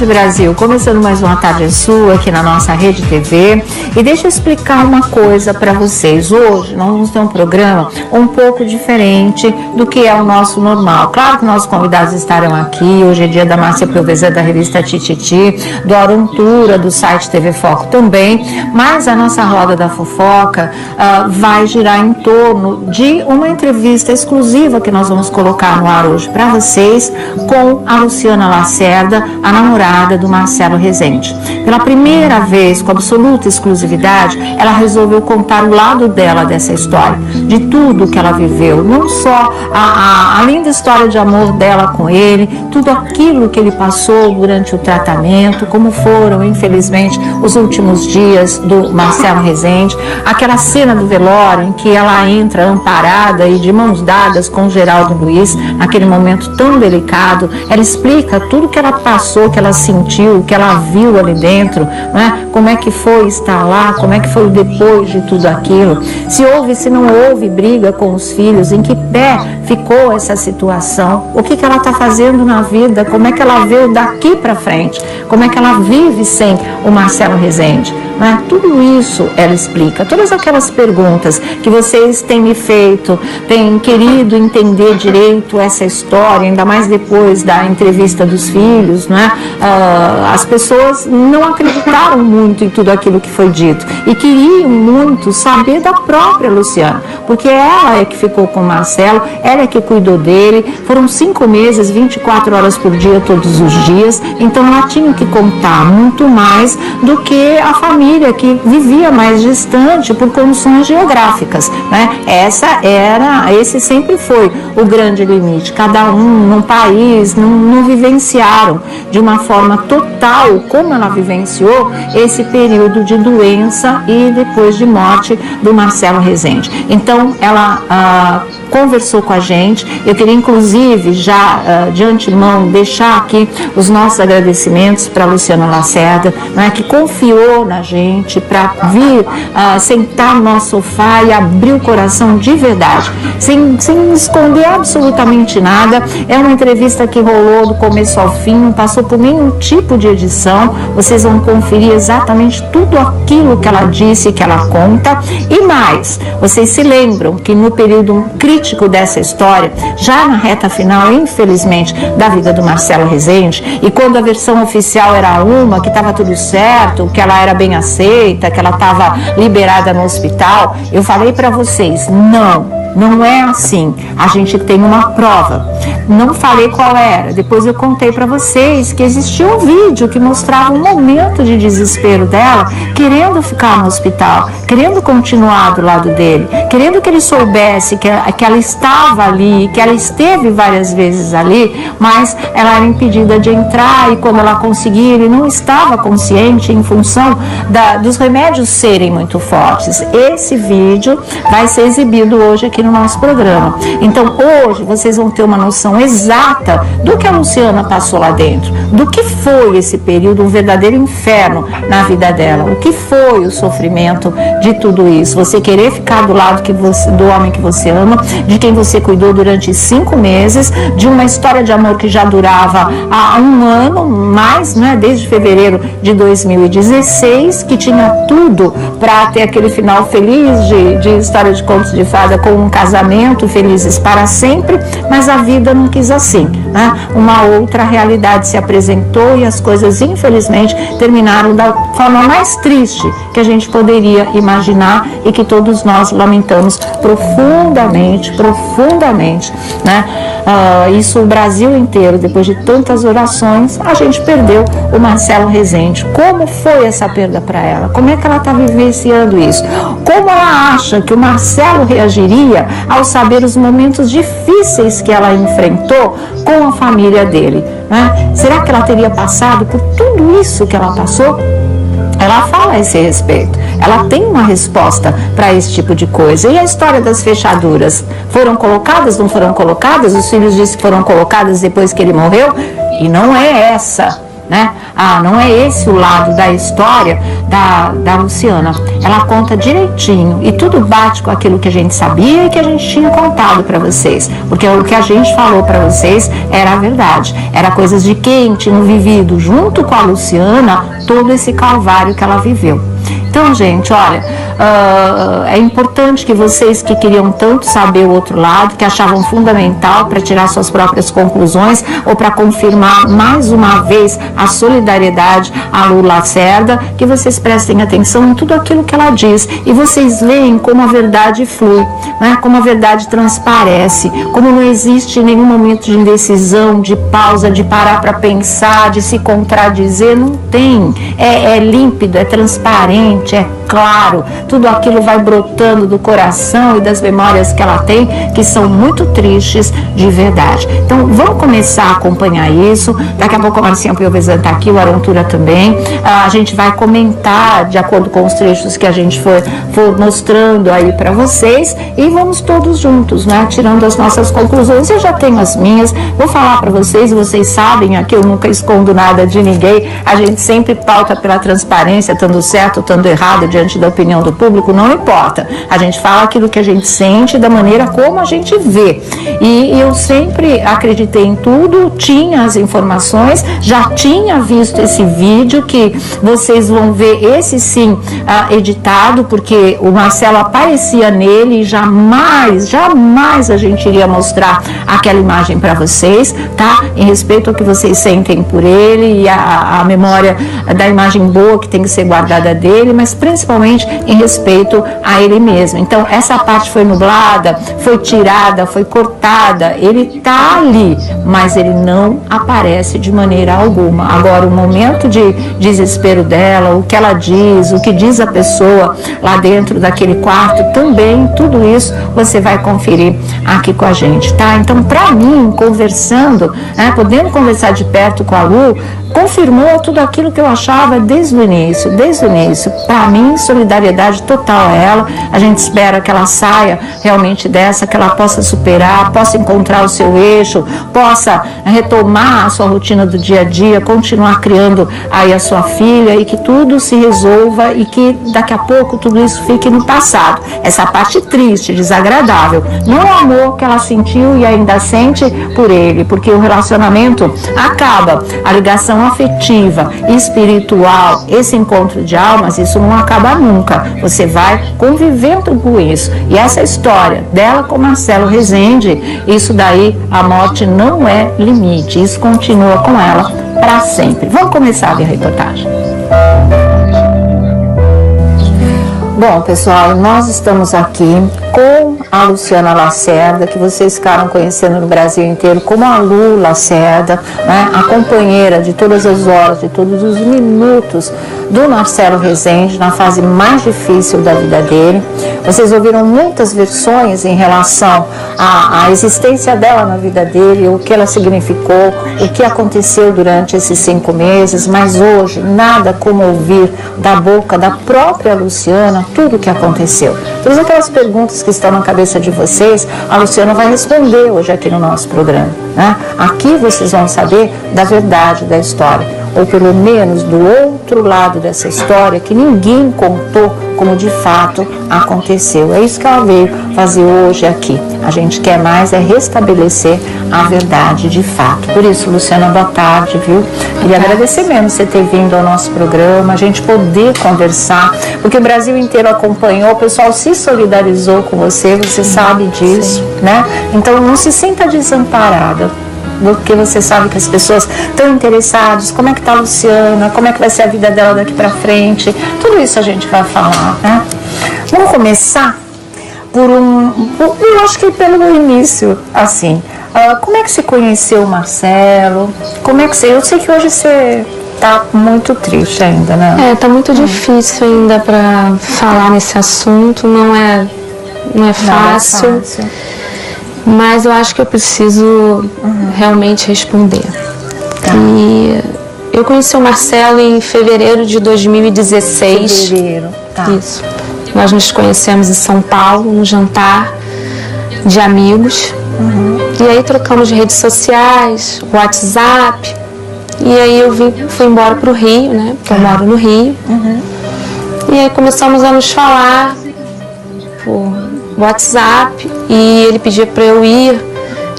tarde, Brasil. Começando mais uma Tarde Sua aqui na nossa Rede TV. E deixa eu explicar uma coisa para vocês. Hoje nós vamos ter um programa um pouco diferente do que é o nosso normal. Claro que nossos convidados estarão aqui. Hoje é dia da Márcia Piovesan, da revista Tititi, do Arontura, do site TV Foco também. Mas a nossa roda da fofoca vai girar em torno de uma entrevista exclusiva que nós vamos colocar no ar hoje para vocês com a Luciana Lacerda, a namorada do Marcelo Rezende. Pela primeira vez, com absoluta exclusividade, ela resolveu contar o lado dela dessa história, de tudo que ela viveu, não só a linda história de amor dela com ele, tudo aquilo que ele passou durante o tratamento, como foram, infelizmente, os últimos dias do Marcelo Rezende, aquela cena do velório em que ela entra amparada e de mãos dadas com o Geraldo Luiz, naquele momento tão delicado. Ela explica tudo que ela passou, que ela sentiu, que ela viu ali dentro, né? Como é que foi estar lá, como é que foi depois de tudo aquilo, se houve, se não houve briga com os filhos, em que pé ficou essa situação, o que ela está fazendo na vida, como é que ela veio daqui para frente, como é que ela vive sem o Marcelo Rezende, né? Tudo isso ela explica, todas aquelas perguntas que vocês têm me feito, têm querido entender direito essa história, ainda mais depois da entrevista dos filhos, né? As pessoas não acreditaram muito em tudo aquilo que foi dito e queriam muito saber da própria Luciana, porque ela é que ficou com o Marcelo, ela é que cuidou dele, foram 5 meses, 24 horas por dia, todos os dias, então ela tinha que contar muito mais do que a família que vivia mais distante por condições geográficas, né? Esse sempre foi o grande limite, cada um num país, não vivenciaram de uma forma total como ela vivenciou esse período de doença e depois de morte do Marcelo Rezende. Então ela conversou com a gente. Eu queria inclusive já de antemão deixar aqui os nossos agradecimentos para a Luciana Lacerda, né, que confiou na gente para vir sentar no nosso sofá e abrir o coração de verdade, sem esconder absolutamente nada. É uma entrevista que rolou do começo ao fim, não passou por nenhum tipo de edição. Vocês vão conferir exatamente tudo aquilo que ela disse, que ela conta. E mais, vocês se lembram que no período crítico dessa história, já na reta final, infelizmente, da vida do Marcelo Rezende, e quando a versão oficial era uma, que estava tudo certo, que ela era bem aceita, que ela estava liberada no hospital, eu falei para vocês, não é assim. A gente tem uma prova. Não falei qual era. Depois eu contei para vocês que existia um vídeo que mostrava um momento de desespero dela, querendo ficar no hospital, querendo continuar do lado dele, querendo que ele soubesse que ela estava ali, que ela esteve várias vezes ali, mas ela era impedida de entrar e quando ela conseguia, ele não estava consciente em função dos remédios serem muito fortes. Esse vídeo vai ser exibido hoje aqui no nosso programa. Então hoje vocês vão ter uma noção exata do que a Luciana passou lá dentro, do que foi esse período, um verdadeiro inferno na vida dela, o que foi o sofrimento de tudo isso, você querer ficar do lado do homem que você ama, de quem você cuidou durante 5 meses, de uma história de amor que já durava há 1 ano, mais, né, desde fevereiro de 2016, que tinha tudo para ter aquele final feliz de história de contos de fada, com um casamento, felizes para sempre, mas a vida não quis assim, né? Uma outra realidade se apresentou e as coisas infelizmente terminaram da forma mais triste que a gente poderia imaginar e que todos nós lamentamos profundamente, né? Isso o Brasil inteiro, depois de tantas orações, a gente perdeu o Marcelo Rezende. Como foi essa perda para ela? Como é que ela está vivenciando isso? Como ela acha que o Marcelo reagiria ao saber os momentos difíceis que ela enfrentou com a família dele, né? Será que ela teria passado por tudo isso que ela passou? Ela fala a esse respeito, ela tem uma resposta para esse tipo de coisa. E a história das fechaduras? Foram colocadas, não foram colocadas? Os filhos dizem que foram colocadas depois que ele morreu? E não é essa né? Não é esse o lado da história da Luciana. Ela conta direitinho e tudo bate com aquilo que a gente sabia e que a gente tinha contado para vocês, porque o que a gente falou para vocês era a verdade, era coisas de quem tinha vivido junto com a Luciana todo esse calvário que ela viveu. Então, gente, olha, é importante que vocês que queriam tanto saber o outro lado, que achavam fundamental para tirar suas próprias conclusões ou para confirmar mais uma vez a solidariedade à Lu Lacerda, que vocês prestem atenção em tudo aquilo que ela diz e vocês veem como a verdade flui, né? Como a verdade transparece, como não existe nenhum momento de indecisão, de pausa, de parar para pensar, de se contradizer, não tem. É límpido, é transparente, é claro, tudo aquilo vai brotando do coração e das memórias que ela tem, que são muito tristes de verdade. Então, vamos começar a acompanhar isso. Daqui a pouco a Marcinha Piovesan está aqui, o Arantura também. A gente vai comentar de acordo com os trechos que a gente for mostrando aí para vocês e vamos todos juntos, né, tirando as nossas conclusões. Eu já tenho as minhas, vou falar para vocês, vocês sabem, aqui eu nunca escondo nada de ninguém, a gente sempre pauta pela transparência, estando certo, estando errado, diante da opinião do público, não importa. A gente fala aquilo que a gente sente da maneira como a gente vê. E eu sempre acreditei em tudo, tinha as informações, já tinha visto esse vídeo que vocês vão ver, esse sim, editado, porque o Marcelo aparecia nele e jamais a gente iria mostrar aquela imagem para vocês, tá? Em respeito ao que vocês sentem por ele e a memória da imagem boa que tem que ser guardada dele, mas principalmente em respeito a ele mesmo. Então, essa parte foi nublada, foi tirada, foi cortada, ele está ali, mas ele não aparece de maneira alguma. Agora, o momento de desespero dela, o que ela diz, o que diz a pessoa lá dentro daquele quarto, também, tudo isso você vai conferir aqui com a gente, tá? Então, para mim, conversando, né, podendo conversar de perto com a Lu, confirmou tudo aquilo que eu achava desde o início. Para mim, solidariedade total a ela. A gente espera que ela saia realmente dessa, que ela possa superar, possa encontrar o seu eixo, possa retomar a sua rotina do dia a dia, continuar criando aí a sua filha e que tudo se resolva e que daqui a pouco tudo isso fique no passado. Essa parte triste, desagradável, não é o amor que ela sentiu e ainda sente por ele, porque o relacionamento acaba, a ligação afetiva, espiritual, esse encontro de almas, isso não acaba nunca. Você vai convivendo com isso. E essa história dela com Marcelo Rezende, isso daí, a morte não é limite. Isso continua com ela para sempre. Vamos começar a ver a reportagem. Bom, pessoal, nós estamos aqui com a Luciana Lacerda, que vocês ficaram conhecendo no Brasil inteiro como a Lu Lacerda, né? A companheira de todas as horas, de todos os minutos do Marcelo Rezende, na fase mais difícil da vida dele. Vocês ouviram muitas versões em relação à existência dela na vida dele, o que ela significou, o que aconteceu durante esses 5 meses, mas hoje nada como ouvir da boca da própria Luciana tudo o que aconteceu. Todas aquelas perguntas que estão na cabeça de vocês, a Luciana vai responder hoje aqui no nosso programa, né? Aqui vocês vão saber da verdade da história, ou pelo menos do outro lado dessa história que ninguém contou como de fato aconteceu. É isso que ela veio fazer hoje aqui. A gente quer mais é restabelecer a verdade de fato. Por isso, Luciana, boa tarde, viu? Queria agradecer mesmo você ter vindo ao nosso programa, a gente poder conversar, porque o Brasil inteiro acompanhou, o pessoal se solidarizou com você, você sabe disso, né? Então não se sinta desamparada, porque você sabe que as pessoas estão interessadas, como é que está a Luciana, como é que vai ser a vida dela daqui para frente, tudo isso a gente vai falar, né? Vamos começar eu acho que pelo início, assim, como é que você conheceu o Marcelo, eu sei que hoje você tá muito triste ainda, né? Tá muito difícil ainda para falar nesse assunto, não é fácil. Mas eu acho que eu preciso realmente responder. Tá. E eu conheci o Marcelo em fevereiro de 2016. Fevereiro, tá. Isso. Nós nos conhecemos em São Paulo, num jantar de amigos. E aí trocamos de redes sociais, WhatsApp. E aí eu fui embora pro Rio, né? Porque eu moro no Rio. E aí começamos a nos falar por WhatsApp e ele pedia para eu ir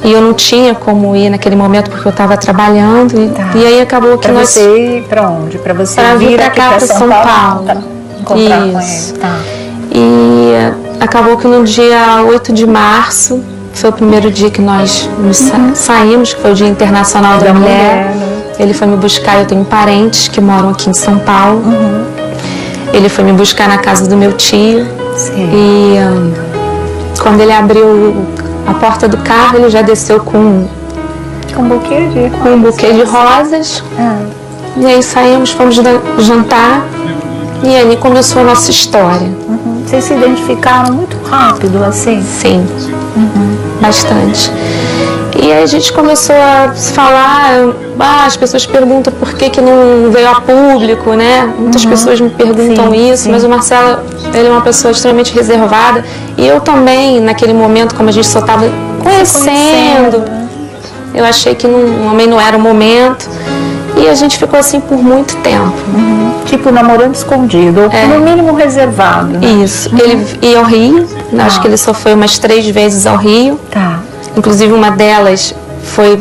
e eu não tinha como ir naquele momento porque eu estava trabalhando e aí acabou que nós... Pra você ir para onde? Para você vir para cá, para São Paulo. Encontrar com ele. E acabou que no dia 8 de março foi o primeiro dia que nós saímos, que foi o Dia Internacional da Mulher. Ele foi me buscar, eu tenho parentes que moram aqui em São Paulo. Ele foi me buscar na casa do meu tio. E quando ele abriu a porta do carro, ele já desceu com um buquê de rosas. E aí saímos, fomos jantar e ali começou a nossa história. Vocês se identificaram muito rápido, assim? Sim, bastante. E aí a gente começou a falar, as pessoas perguntam por que não veio a público, né? Muitas pessoas me perguntam isso, mas o Marcelo, ele é uma pessoa extremamente reservada. E eu também, naquele momento, como a gente só estava conhecendo, eu achei que também não era o momento. E a gente ficou assim por muito tempo. Tipo namorando escondido, ou no mínimo reservado. Né? Isso. Ele ia ao Rio, acho que ele só foi umas 3 vezes ao Rio. Inclusive uma delas foi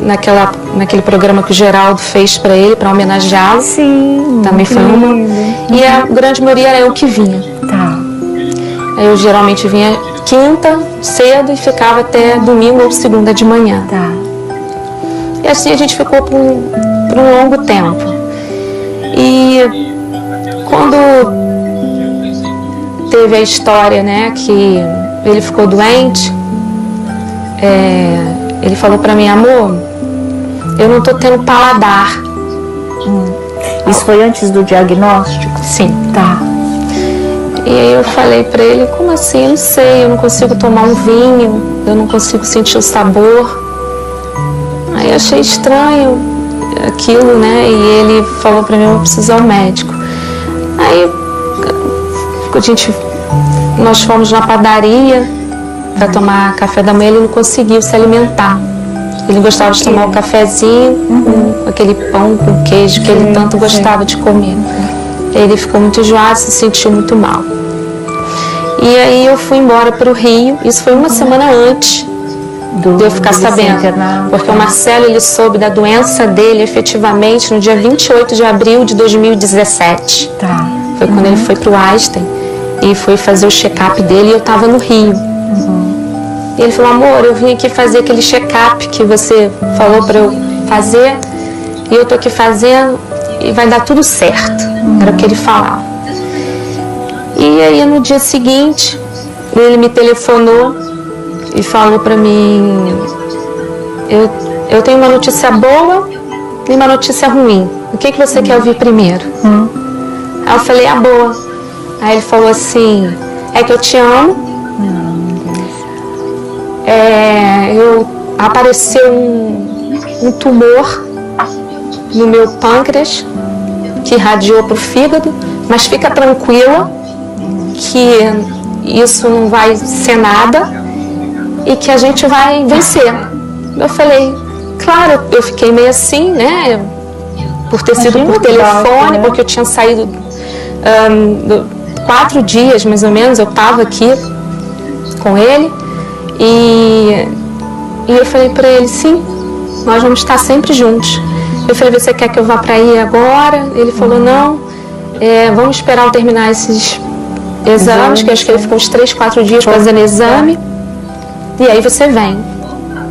naquele programa que o Geraldo fez para ele, para homenageá-lo. Sim. Também foi uma. E a grande maioria era eu que vinha. Eu geralmente vinha quinta, cedo, e ficava até domingo ou segunda de manhã. E assim a gente ficou por um longo tempo. E quando teve a história, né, que ele ficou doente, ele falou pra mim, amor, eu não tô tendo paladar. Isso foi antes do diagnóstico? Sim. E aí eu falei pra ele, como assim? Eu não sei, eu não consigo tomar um vinho, eu não consigo sentir o sabor. Aí eu achei estranho aquilo, né? E ele falou pra mim, eu preciso ir ao médico. Aí nós fomos na padaria para tomar café da manhã, ele não conseguiu se alimentar. Ele gostava de tomar o cafezinho com aquele pão com queijo que ele tanto gostava de comer. Ele ficou muito enjoado, se sentiu muito mal. E aí eu fui embora para o Rio, isso foi uma semana antes de eu ficar sabendo. Porque o Marcelo, ele soube da doença dele efetivamente no dia 28 de abril de 2017. Foi quando ele foi para o Einstein e foi fazer o check-up dele e eu estava no Rio. E ele falou, amor, eu vim aqui fazer aquele check-up que você falou para eu fazer e eu tô aqui fazendo e vai dar tudo certo. Era o que ele falava. E aí no dia seguinte ele me telefonou e falou para mim, eu tenho uma notícia boa e uma notícia ruim. O que você quer ouvir primeiro? Aí eu falei, a boa. Aí ele falou assim, é que eu te amo. Apareceu um tumor no meu pâncreas que irradiou para o fígado, mas fica tranquila que isso não vai ser nada e que a gente vai vencer. Eu falei, claro, eu fiquei meio assim, né? Por ter sido por telefone, porque eu tinha saído 4 dias mais ou menos, eu estava aqui com ele e eu falei para ele, sim, nós vamos estar sempre juntos. Eu falei, você quer que eu vá para aí agora? Ele falou, não, vamos esperar eu terminar esses exames, que acho que ele ficou uns 3, 4 dias fazendo exame, e aí você vem.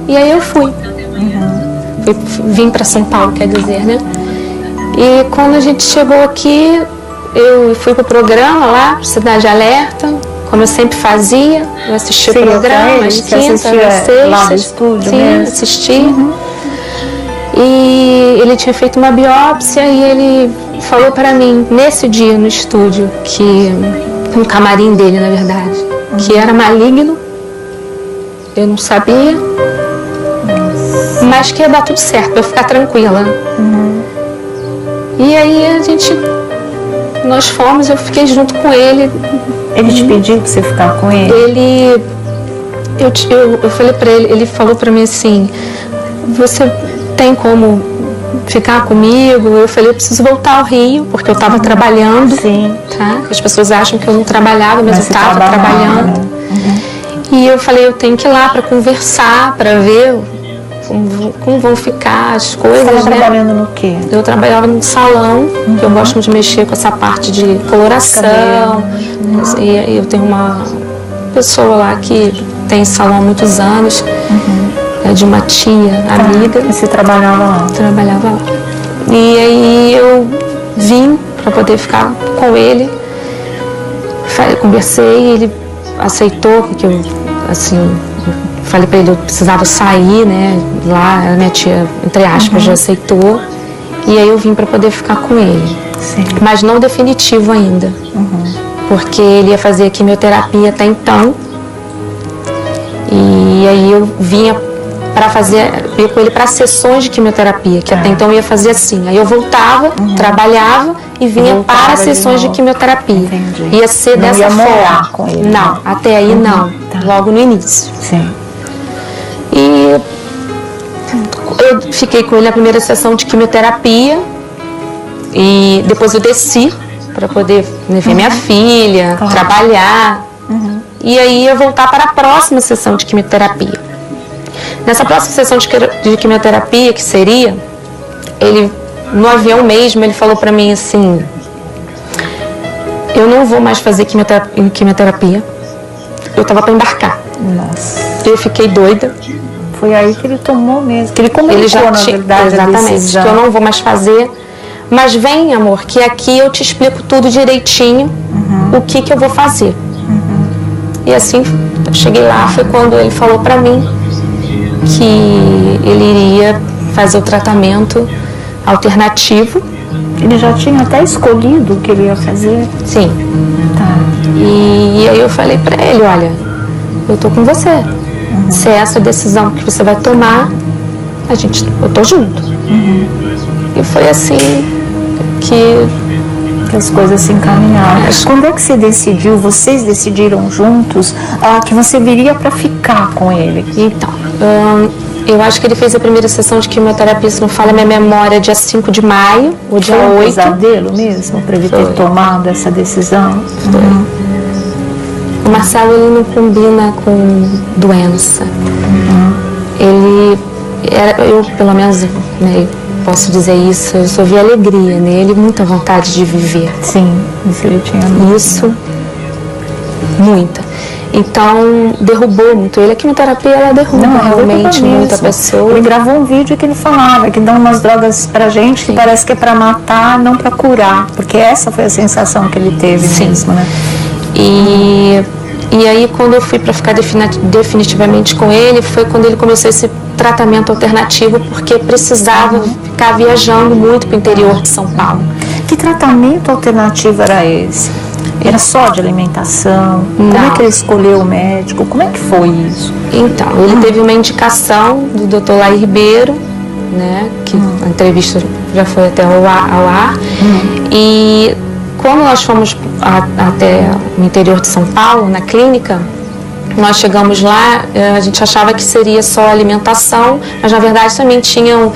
E aí eu fui. Vim para São Paulo, quer dizer, né? E quando a gente chegou aqui, eu fui pro programa lá, Cidade Alerta, como eu sempre fazia. Eu assisti o programa, às quintas, às sextas. Lá do estúdio, sim, assisti. E ele tinha feito uma biópsia e ele falou para mim, nesse dia no estúdio, que no camarim dele, na verdade, que era maligno. Eu não sabia, mas que ia dar tudo certo, pra eu ficar tranquila. E aí nós fomos, eu fiquei junto com ele. Ele te pediu pra você ficar com ele? Eu falei pra ele, ele falou pra mim assim, você tem como ficar comigo. Eu falei, eu preciso voltar ao Rio, porque eu estava trabalhando. Sim. Tá? As pessoas acham que eu não trabalhava, mas eu estava trabalhando. E eu falei, eu tenho que ir lá para conversar, para ver como vão ficar as coisas. Você estava né? trabalhando no quê? Eu trabalhava num salão, que eu gosto de mexer com essa parte de coloração. E eu tenho uma pessoa lá que tem salão há muitos anos, é de uma tia, amiga. E você trabalhava lá? Trabalhava lá. E aí eu vim para poder ficar com ele. Conversei, ele aceitou que eu, assim, falei para ele que eu precisava sair, né? Lá, a minha tia, entre aspas, já aceitou. E aí eu vim para poder ficar com ele. Sim. Mas não definitivo ainda. Porque ele ia fazer quimioterapia até então. E aí eu vinha para ia com ele para sessões de quimioterapia, que até então eu ia fazer assim. Aí eu voltava, trabalhava e vinha para sessões de quimioterapia. Entendi. Ia ser não dessa ia forma. morar com ele. Não, até aí não. Logo no início. Sim. E eu fiquei com ele na primeira sessão de quimioterapia e depois eu desci para poder ver minha filha, trabalhar. E aí eu voltar para a próxima sessão de quimioterapia. Nessa próxima sessão de quimioterapia, que seria, ele, no avião mesmo, ele falou para mim assim, eu não vou mais fazer quimioterapia. Eu estava para embarcar. Nossa. Eu fiquei doida. Foi aí que ele tomou mesmo, que ele comunicou, Ele já na verdade, exatamente, que eu não vou mais fazer. Mas vem, amor, que aqui eu te explico tudo direitinho, o que eu vou fazer. E assim, eu cheguei lá, foi quando ele falou pra mim que ele iria fazer o tratamento alternativo. Ele já tinha até escolhido o que ele ia fazer? Sim. Tá. E aí eu falei pra ele, olha, eu tô com você. Se é essa decisão que você vai tomar, eu tô junto. E foi assim que as coisas se encaminharam. Quando é que você decidiu, vocês decidiram juntos, que você viria para ficar com ele? Então, eu acho que ele fez a primeira sessão de quimioterapia, se não falha a minha memória, dia 5 de maio, ou dia 8. Foi um pesadelo mesmo, para ele ter tomado essa decisão? O Marcelo, ele não combina com doença. Eu, pelo menos, né, posso dizer isso, eu só vi alegria nele, muita vontade de viver. Sim, isso ele tinha. Isso, muita. Então, derrubou muito ele. A quimioterapia, ela derruba realmente muita pessoa. Ele gravou um vídeo que ele falava que dão umas drogas pra gente que parece que é pra matar, não pra curar. Porque essa foi a sensação que ele teve mesmo, né? E aí, quando eu fui para ficar definitivamente com ele, foi quando ele começou esse tratamento alternativo, porque precisava ficar viajando muito para o interior de São Paulo. Que tratamento alternativo era esse? Era só de alimentação? Não. Como é que ele escolheu o médico? Como é que foi isso? Então, ele teve uma indicação do Dr. Laí Ribeiro, né, que a entrevista já foi até ao ar. E quando nós fomos até o interior de São Paulo, na clínica, nós chegamos lá, a gente achava que seria só alimentação, mas na verdade também tinham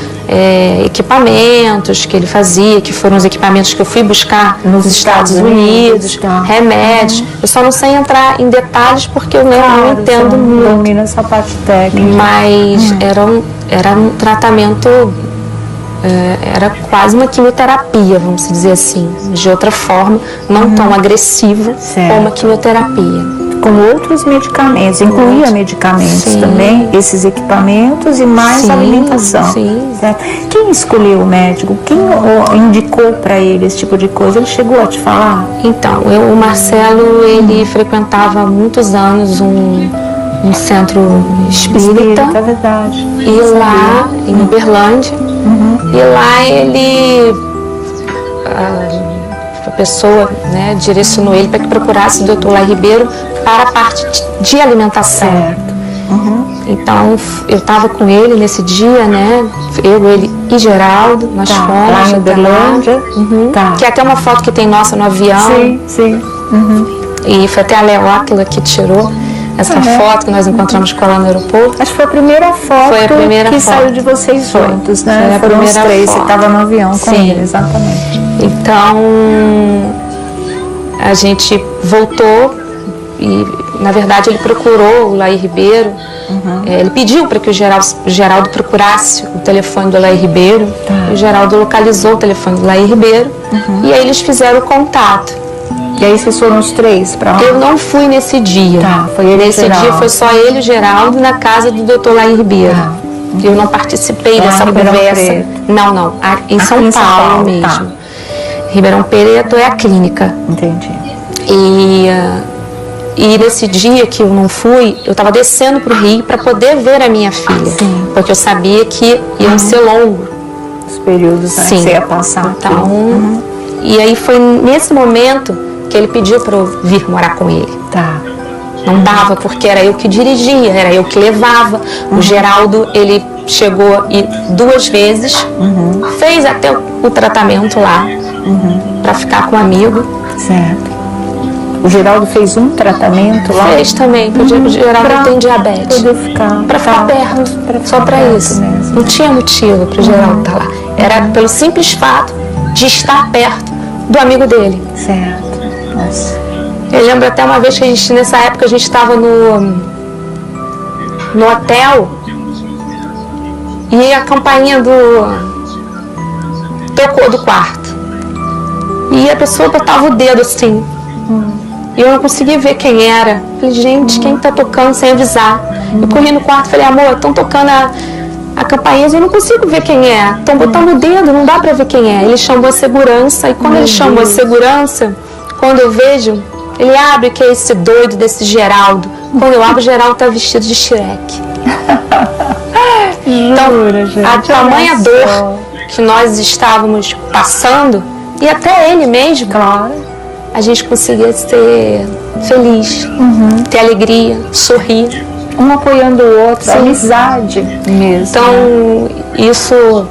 equipamentos que ele fazia, que foram os equipamentos que eu fui buscar nos Estados Unidos, remédios. Eu só não sei entrar em detalhes porque eu não entendo muito. Não domina essa parte técnica. Mas era um tratamento, era quase uma quimioterapia, vamos dizer assim, de outra forma, não tão agressiva como a quimioterapia. Com outros medicamentos, incluía medicamentos também, esses equipamentos e mais alimentação. Certo? Quem escolheu o médico? Quem indicou para ele esse tipo de coisa? Ele chegou a te falar? Então, o Marcelo, ele frequentava há muitos anos um centro espírita, é verdade. E lá em Uberlândia, e lá ele, a pessoa, né, direcionou ele para que procurasse o Dr. Laí Ribeiro para a parte de alimentação. Certo. Então, eu estava com ele nesse dia, né? Eu, ele e Geraldo, nós fomos lá em Uberlândia. Que é até uma foto que tem nossa no avião. Sim. E foi até a Léo Áquila que tirou. essa foto que nós encontramos com ela no aeroporto. Acho que foi a primeira foto que saiu de vocês juntos, né? Foram os três, você estava no avião com ele, exatamente. Então, a gente voltou e, na verdade, ele procurou o Laí Ribeiro. Ele pediu para que o Geraldo procurasse o telefone do Laí Ribeiro. O Geraldo localizou o telefone do Laí Ribeiro e aí eles fizeram o contato. E aí vocês foram os três para lá? Eu não fui nesse dia. Foi ele nesse dia foi só ele e o Geraldo na casa do Dr. Laí Ribeiro. Eu não participei dessa conversa. Não, em São Paulo mesmo. Ribeirão Preto é a clínica. Entendi. E nesse dia que eu não fui, eu estava descendo para o Rio para poder ver a minha filha. Porque eu sabia que iam ser longos os períodos, né, que você ia passar. Então, e aí foi nesse momento que ele pediu para eu vir morar com ele. Não dava, porque era eu que dirigia, era eu que levava. O Geraldo, ele chegou 2 vezes, fez até o tratamento lá, para ficar com um amigo. Certo. O Geraldo fez um tratamento lá? Fez também, porque o Geraldo tem diabetes. Para ficar perto, só para isso. Mesmo. Não tinha motivo para o Geraldo estar lá. Era pelo simples fato de estar perto do amigo dele. Certo. Nossa. Eu lembro até uma vez que nessa época a gente estava no hotel e a campainha tocou do quarto. E a pessoa botava o dedo assim. E eu não conseguia ver quem era. Falei, gente, quem tá tocando sem avisar? Eu corri no quarto e falei, amor, estão tocando a campainha, eu não consigo ver quem é. Estão botando o dedo, não dá pra ver quem é. Ele chamou a segurança e quando ele chamou a segurança, quando eu vejo, ele abre que é esse doido desse Geraldo. Quando eu abro, o Geraldo tá vestido de Shrek. Então, a tamanha dor que nós estávamos passando, e até ele mesmo, a gente conseguia ser feliz, ter alegria, sorrir. Um apoiando o outro, a amizade mesmo. Então, isso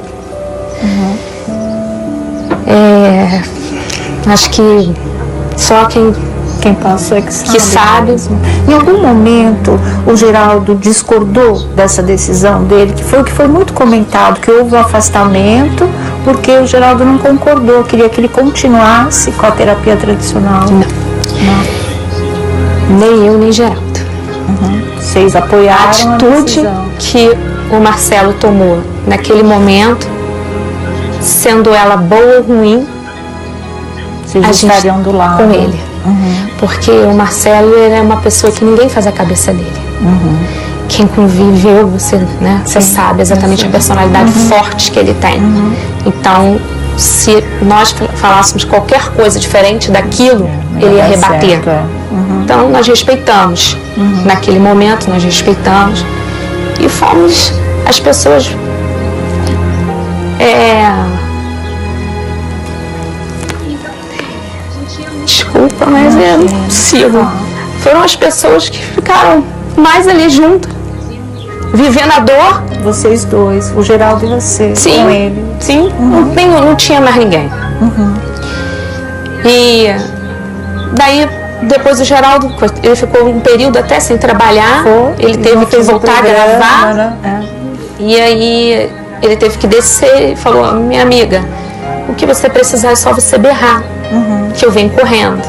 acho que só quem passou é que sabe. Em algum momento o Geraldo discordou dessa decisão dele, que foi muito comentado, que houve um afastamento porque o Geraldo não concordou, queria que ele continuasse com a terapia tradicional. Não. Nem eu, nem Geraldo. Vocês apoiaram a atitude que o Marcelo tomou naquele momento, sendo ela boa ou ruim, vocês estariam do lado com ele. Porque o Marcelo, ele é uma pessoa que ninguém faz a cabeça dele. Quem conviveu, você sabe exatamente a personalidade forte que ele tem. Então, se nós falássemos qualquer coisa diferente daquilo, ele ia rebater. Então, nós respeitamos. Naquele momento, nós respeitamos. E fomos as pessoas... Desculpa, mas é impossível. Foram as pessoas que ficaram mais ali juntas, vivendo a dor. Vocês dois, o Geraldo e você, com ele. Sim, não tinha mais ninguém. E daí, depois o Geraldo, ele ficou um período até sem trabalhar. Ele teve que voltar a gravar. E aí, ele teve que descer e falou, minha amiga, o que você precisar é só você berrar, que eu venho correndo.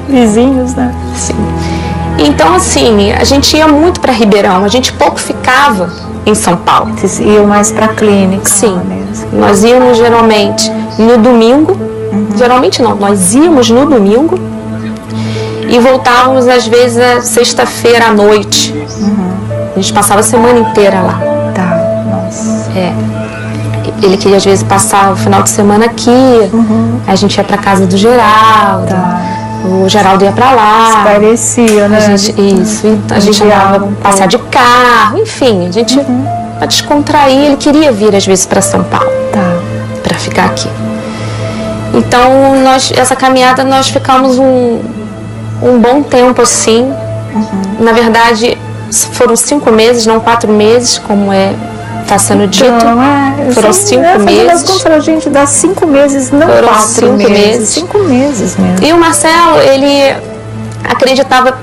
Vizinhos, né? Sim. Então, assim, a gente ia muito para Ribeirão, a gente pouco ficava em São Paulo. Vocês iam mais para a clínica? Sim. Nós íamos geralmente no domingo. Geralmente não, nós íamos no domingo e voltávamos às vezes na sexta-feira à noite. A gente passava a semana inteira lá. Nossa. Ele queria às vezes passar o final de semana aqui, a gente ia para casa do Geraldo. O Geraldo ia pra lá. Parecia, né? A gente andava passear de carro, enfim, a gente pra descontrair, ele queria vir às vezes para São Paulo, para ficar aqui. Então, essa caminhada nós ficamos um bom tempo assim. Na verdade, foram 5 meses, não 4 meses, como está sendo dito. Foram 5 meses. A gente dá 5 meses, não 4 meses. 5 meses mesmo. E o Marcelo, ele acreditava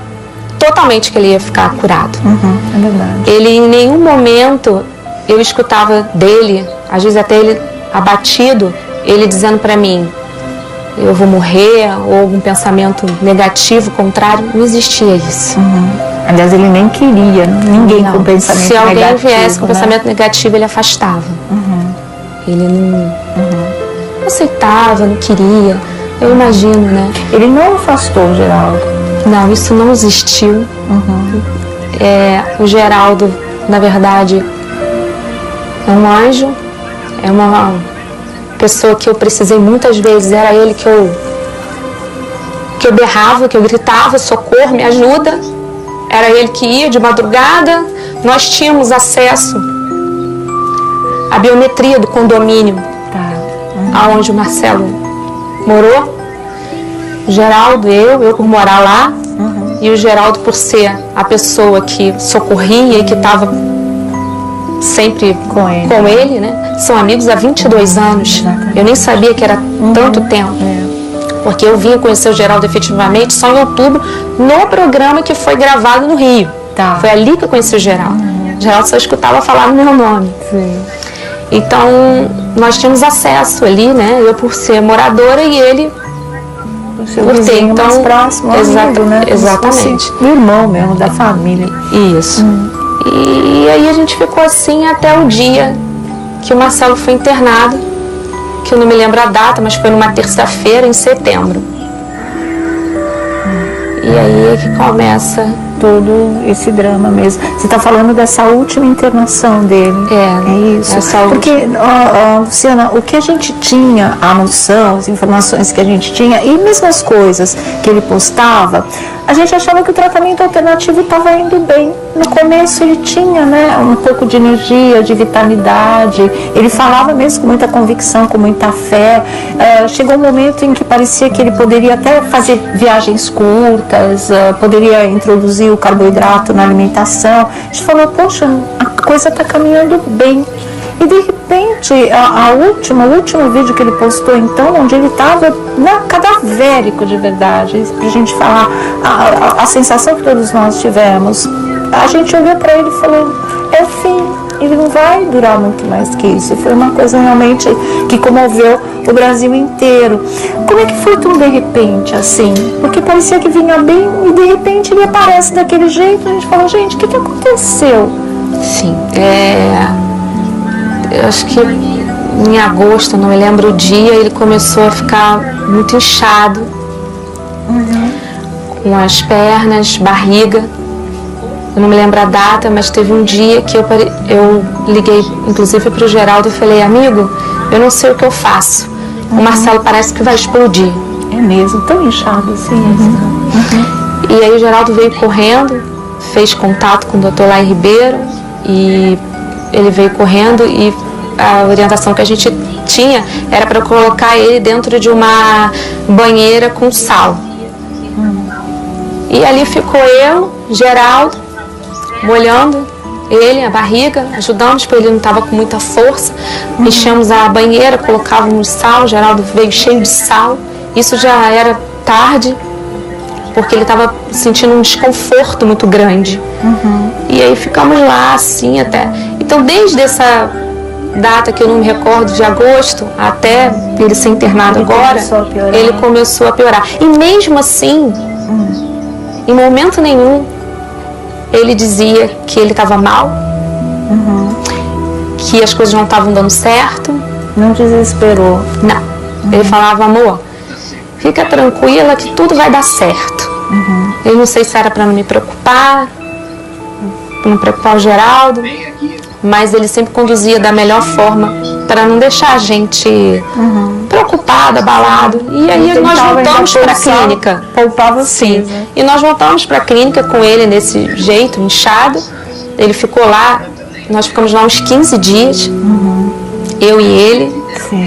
totalmente que ele ia ficar curado. É verdade. Ele, em nenhum momento, eu escutava dele, às vezes até ele abatido, ele dizendo para mim, eu vou morrer, ou algum pensamento negativo, contrário, não existia isso. Aliás, ele nem queria, ninguém com pensamento negativo. Se alguém viesse com pensamento negativo, ele afastava. Ele não aceitava, não queria. Eu imagino, né? Ele não afastou o Geraldo? Não, isso não existiu. O Geraldo, na verdade, é um anjo, é uma pessoa que eu precisei muitas vezes, era ele que eu berrava, que eu gritava, socorro, me ajuda. Era ele que ia de madrugada. Nós tínhamos acesso à biometria do condomínio, aonde o Marcelo morou. O Geraldo, eu por morar lá, e o Geraldo por ser a pessoa que socorria e que estava sempre com ele, né? São amigos há 22 anos. Eu nem sabia que era tanto tempo. Porque eu vim conhecer o Geraldo efetivamente só em outubro, no programa que foi gravado no Rio. Foi ali que eu conheci o Geraldo. O Geraldo só escutava falar no meu nome. Então, nós tínhamos acesso ali, né? Eu por ser moradora e ele por ter, então, mais próximo, amigo, né? Exatamente. O irmão mesmo, da família. Isso. E aí a gente ficou assim até o dia que o Marcelo foi internado, que eu não me lembro a data, mas foi numa terça-feira, em setembro. E aí é que começa todo esse drama mesmo. Você está falando dessa última internação dele. É isso. Porque, Luciana, o que a gente tinha, a noção, as informações que a gente tinha, e mesmo as coisas que ele postava, a gente achava que o tratamento alternativo estava indo bem. No começo ele tinha, né, um pouco de energia, de vitalidade. Ele falava mesmo com muita convicção, com muita fé. Chegou um momento em que parecia que ele poderia até fazer viagens curtas, poderia introduzir o carboidrato na alimentação. A gente falou, poxa, a coisa está caminhando bem. E de repente, o último vídeo que ele postou, então, onde ele estava cadavérico de verdade, pra gente falar, a sensação que todos nós tivemos, a gente olhou para ele e falou, é o fim, ele não vai durar muito mais que isso. Foi uma coisa realmente que comoveu o Brasil inteiro. Como é que foi tão de repente assim? Porque parecia que vinha bem e de repente ele aparece daquele jeito. A gente falou, gente, o que aconteceu? Sim, eu acho que em agosto, não me lembro o dia, ele começou a ficar muito inchado, com as pernas, barriga. Eu não me lembro a data, mas teve um dia que eu liguei, inclusive, para o Geraldo e falei, amigo, eu não sei o que eu faço. O Marcelo parece que vai explodir. É mesmo, tão inchado assim. E aí o Geraldo veio correndo, fez contato com o doutor Lai Ribeiro, e ele veio correndo, e a orientação que a gente tinha era para colocar ele dentro de uma banheira com sal. E ali ficou eu, Geraldo, molhando ele, a barriga, ajudamos, porque ele não estava com muita força. Enchemos a banheira, colocávamos sal, o Geraldo veio cheio de sal. Isso já era tarde, porque ele estava sentindo um desconforto muito grande. E aí ficamos lá assim até. Então, desde essa data que eu não me recordo, de agosto, até ele ser internado agora, ele começou a piorar. E mesmo assim, em momento nenhum, ele dizia que ele estava mal, que as coisas não estavam dando certo. Não desesperou? Não. Ele falava, amor, fica tranquila que tudo vai dar certo. Eu não sei se era para não me preocupar, para não preocupar o Geraldo, mas ele sempre conduzia da melhor forma para não deixar a gente preocupado, abalado. E aí nós voltamos para a clínica. Poupava sim. E nós voltamos para a clínica com ele desse jeito, inchado. Ele ficou lá, nós ficamos lá uns 15 dias, eu e ele,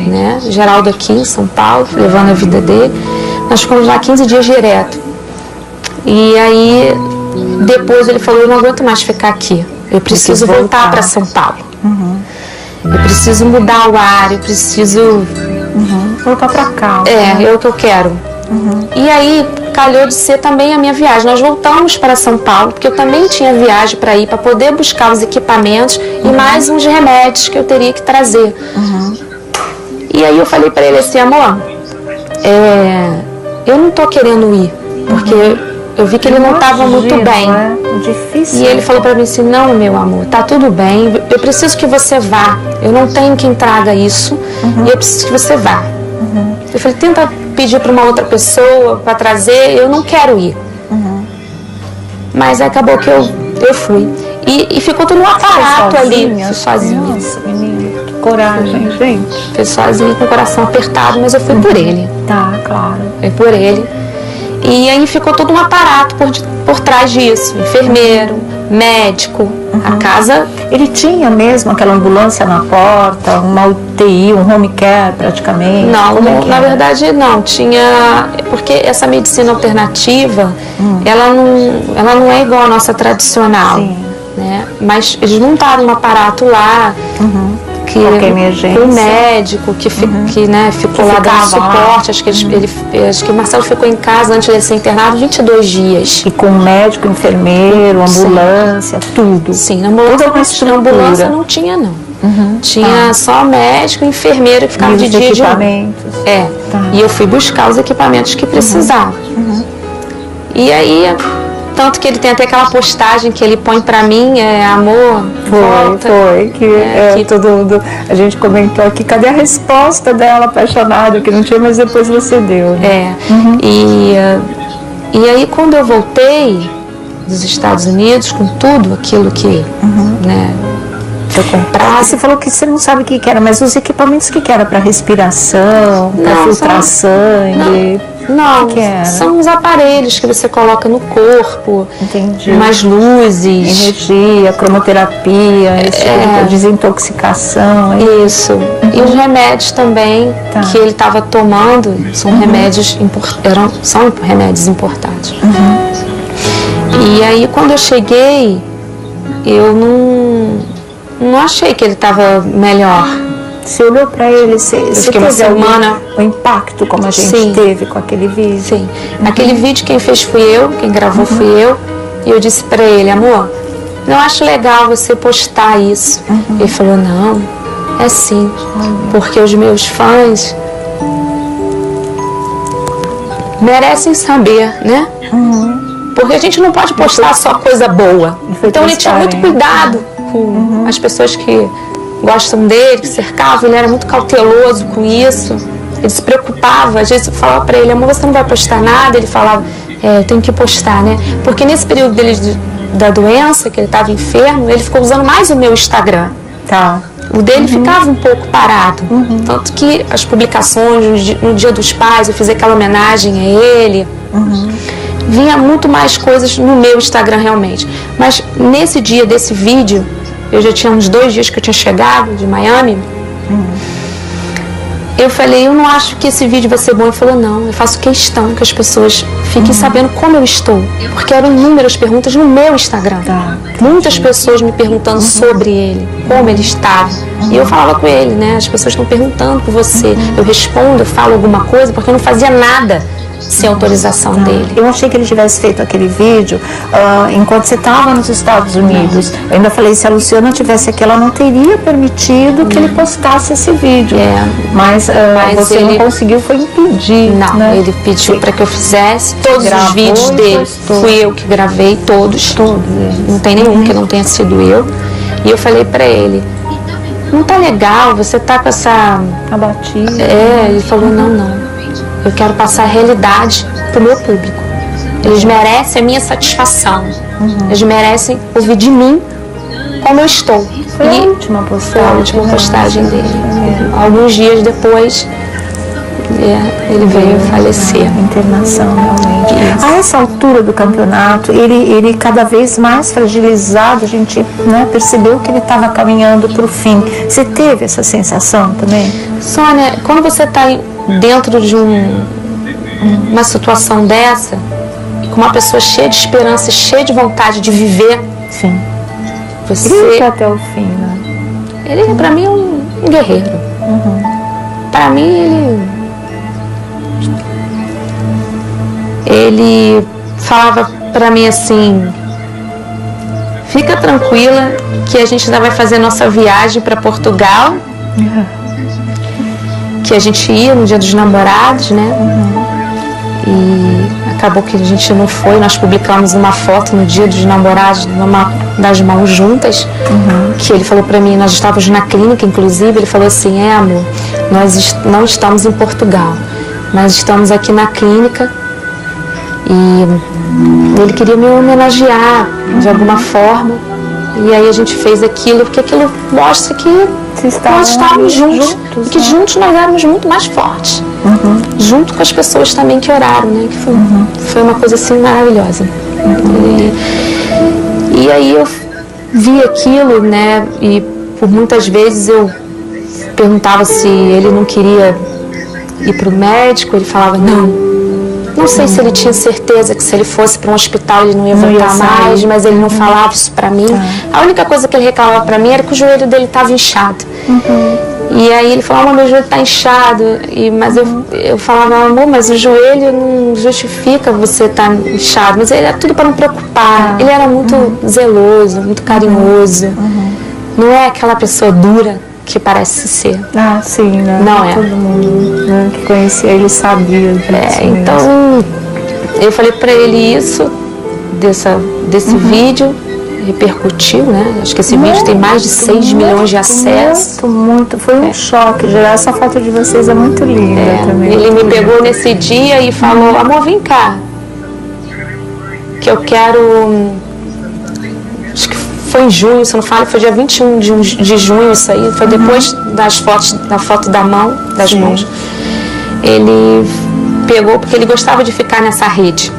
né? Geraldo aqui em São Paulo, levando a vida dele. Nós ficamos lá 15 dias direto. E aí, depois ele falou, eu não aguento mais ficar aqui. Eu preciso voltar para São Paulo. Eu preciso mudar o ar, eu preciso voltar para cá. É o que eu quero. E aí, calhou de ser também a minha viagem. Nós voltamos para São Paulo, porque eu também tinha viagem para ir, para poder buscar os equipamentos e mais uns remédios que eu teria que trazer. E aí eu falei para ele assim, amor, eu não tô querendo ir, porque eu vi que ele não estava muito bem. Difícil. E ele falou para mim assim, não, meu amor, tá tudo bem, eu preciso que você vá, eu não tenho quem traga isso, e eu preciso que você vá. Eu falei, tenta pedir para uma outra pessoa para trazer, eu não quero ir. Mas acabou que eu fui. E ficou tudo um aparato ali. Fui sozinha. Nossa, menina, que coragem, gente. Fui sozinha, com o coração apertado, mas eu fui por ele. Tá, claro. Foi por ele. E aí ficou todo um aparato por trás disso. Enfermeiro, médico, a casa... Ele tinha mesmo aquela ambulância na porta, uma UTI, um home care praticamente? Não, na verdade não. Tinha... Porque essa medicina alternativa, ela não é igual à nossa tradicional. Sim. Né? Mas eles montaram um aparato lá... Que o médico que né, ficou lá dando suporte, acho que o Marcelo ficou em casa antes de ser internado 22 dias. E com médico, enfermeiro, ambulância, tudo. Sim, na ambulância não tinha não. Tinha só médico e enfermeiro que ficava de dia de equipamentos. E eu fui buscar os equipamentos que precisava. E aí... Tanto que ele tem até aquela postagem que ele põe pra mim, amor, volta. Que todo mundo, a gente comentou aqui, cadê a resposta dela apaixonada, que não tinha, mas depois você deu. Né? E aí quando eu voltei dos Estados Unidos, com tudo aquilo que né, eu comprava... Você falou que você não sabe o que era, mas os equipamentos que era para respiração, para filtrar sangue... Não, são os aparelhos que você coloca no corpo. Entendi. Mais luzes. Energia, cromoterapia, desintoxicação. Isso. E os remédios também que ele estava tomando são remédios são remédios importados. E aí quando eu cheguei, eu não achei que ele estava melhor. Você olhou para ele, você teve uma semana o impacto como a gente teve com aquele vídeo? Sim. Aquele vídeo quem fez fui eu, quem gravou fui eu. E eu disse para ele, amor, não acho legal você postar isso. Ele falou, não, é sim, porque os meus fãs merecem saber, né? Porque a gente não pode postar só coisa boa. Então ele tinha muito cuidado com as pessoas que gostam dele, que cercavam, ele era muito cauteloso com isso, ele se preocupava, às vezes eu falava pra ele, amor, você não vai postar nada? Ele falava, eu tenho que postar, né? Porque nesse período dele da doença, que ele estava enfermo, ele ficou usando mais o meu Instagram. O dele ficava um pouco parado, tanto que as publicações, no Dia dos Pais, eu fiz aquela homenagem a ele, vinha muito mais coisas no meu Instagram realmente, mas nesse dia desse vídeo, eu já tinha uns 2 dias que eu tinha chegado de Miami. Eu falei, eu não acho que esse vídeo vai ser bom. Ele falou, não, eu faço questão que as pessoas fiquem sabendo como eu estou. Porque eram inúmeras perguntas no meu Instagram. Muitas pessoas me perguntando sobre ele, como ele estava. E eu falava com ele, né? As pessoas estão perguntando por você. Eu respondo, eu falo alguma coisa, porque eu não fazia nada sem autorização dele. Eu achei que ele tivesse feito aquele vídeo enquanto você estava nos Estados Unidos. Eu ainda falei, se a Luciana tivesse aqui, ela não teria permitido que ele postasse esse vídeo. Mas você não conseguiu, foi impedir. Não, né? Ele pediu para que eu fizesse todos os vídeos dele. Fui eu que gravei todos. Não tem nenhum que não tenha sido eu. E eu falei para ele, não tá legal, você tá com essa... abatida. Ele falou, não. Eu quero passar a realidade pro meu público. Eles merecem a minha satisfação. Eles merecem ouvir de mim como eu estou. Foi a última postagem. Foi a última postagem dele. Alguns dias depois, ele veio falecer. Internação, realmente. A essa altura do campeonato, ele cada vez mais fragilizado, a gente percebeu que ele estava caminhando para o fim. Você teve essa sensação também? Sônia, quando você está dentro de uma situação dessa, com uma pessoa cheia de esperança, cheia de vontade de viver, ele até o fim, né? Ele, pra mim, é um guerreiro. Pra mim, ele ele falava para mim assim: fica tranquila que a gente ainda vai fazer nossa viagem para Portugal, que a gente ia no Dia dos Namorados, né? E acabou que a gente não foi. Nós publicamos uma foto no Dia dos Namorados, numa das mãos juntas, que ele falou para mim, nós estávamos na clínica, inclusive, ele falou assim: amor, nós não estamos em Portugal, mas estamos aqui na clínica. E ele queria me homenagear de alguma forma. E aí a gente fez aquilo, porque aquilo mostra que nós estávamos juntos. E que juntos nós éramos muito mais fortes. Junto com as pessoas também que oraram, né? Que foi uma coisa assim maravilhosa. E aí eu vi aquilo, né? E por muitas vezes eu perguntava se ele não queria ir para o médico. Ele falava não sei se ele tinha certeza que se ele fosse para um hospital ele não ia voltar mais, mas ele não falava isso para mim. A única coisa que ele reclamava para mim era que o joelho dele estava inchado. E aí ele falava: meu joelho está inchado. Mas eu falava: amor, mas o joelho não justifica você estar inchado. Mas ele era tudo para não preocupar. Ele era muito zeloso, muito carinhoso. Não é aquela pessoa dura que parece ser. Sim, né? Não é. Todo mundo, né, que conhecia ele sabia disso. Então, eu falei pra ele isso, desse vídeo, repercutiu, né? Acho que esse vídeo tem mais de 6 milhões de acessos. Muito. Foi um choque. Essa foto de vocês é muito linda também. Ele me pegou nesse dia e falou: amor, vem cá, que eu quero... Acho que foi em junho, se não falo, foi dia 21 de junho isso aí, foi depois da foto da mão, das mãos. Ele pegou porque ele gostava de ficar nessa rede.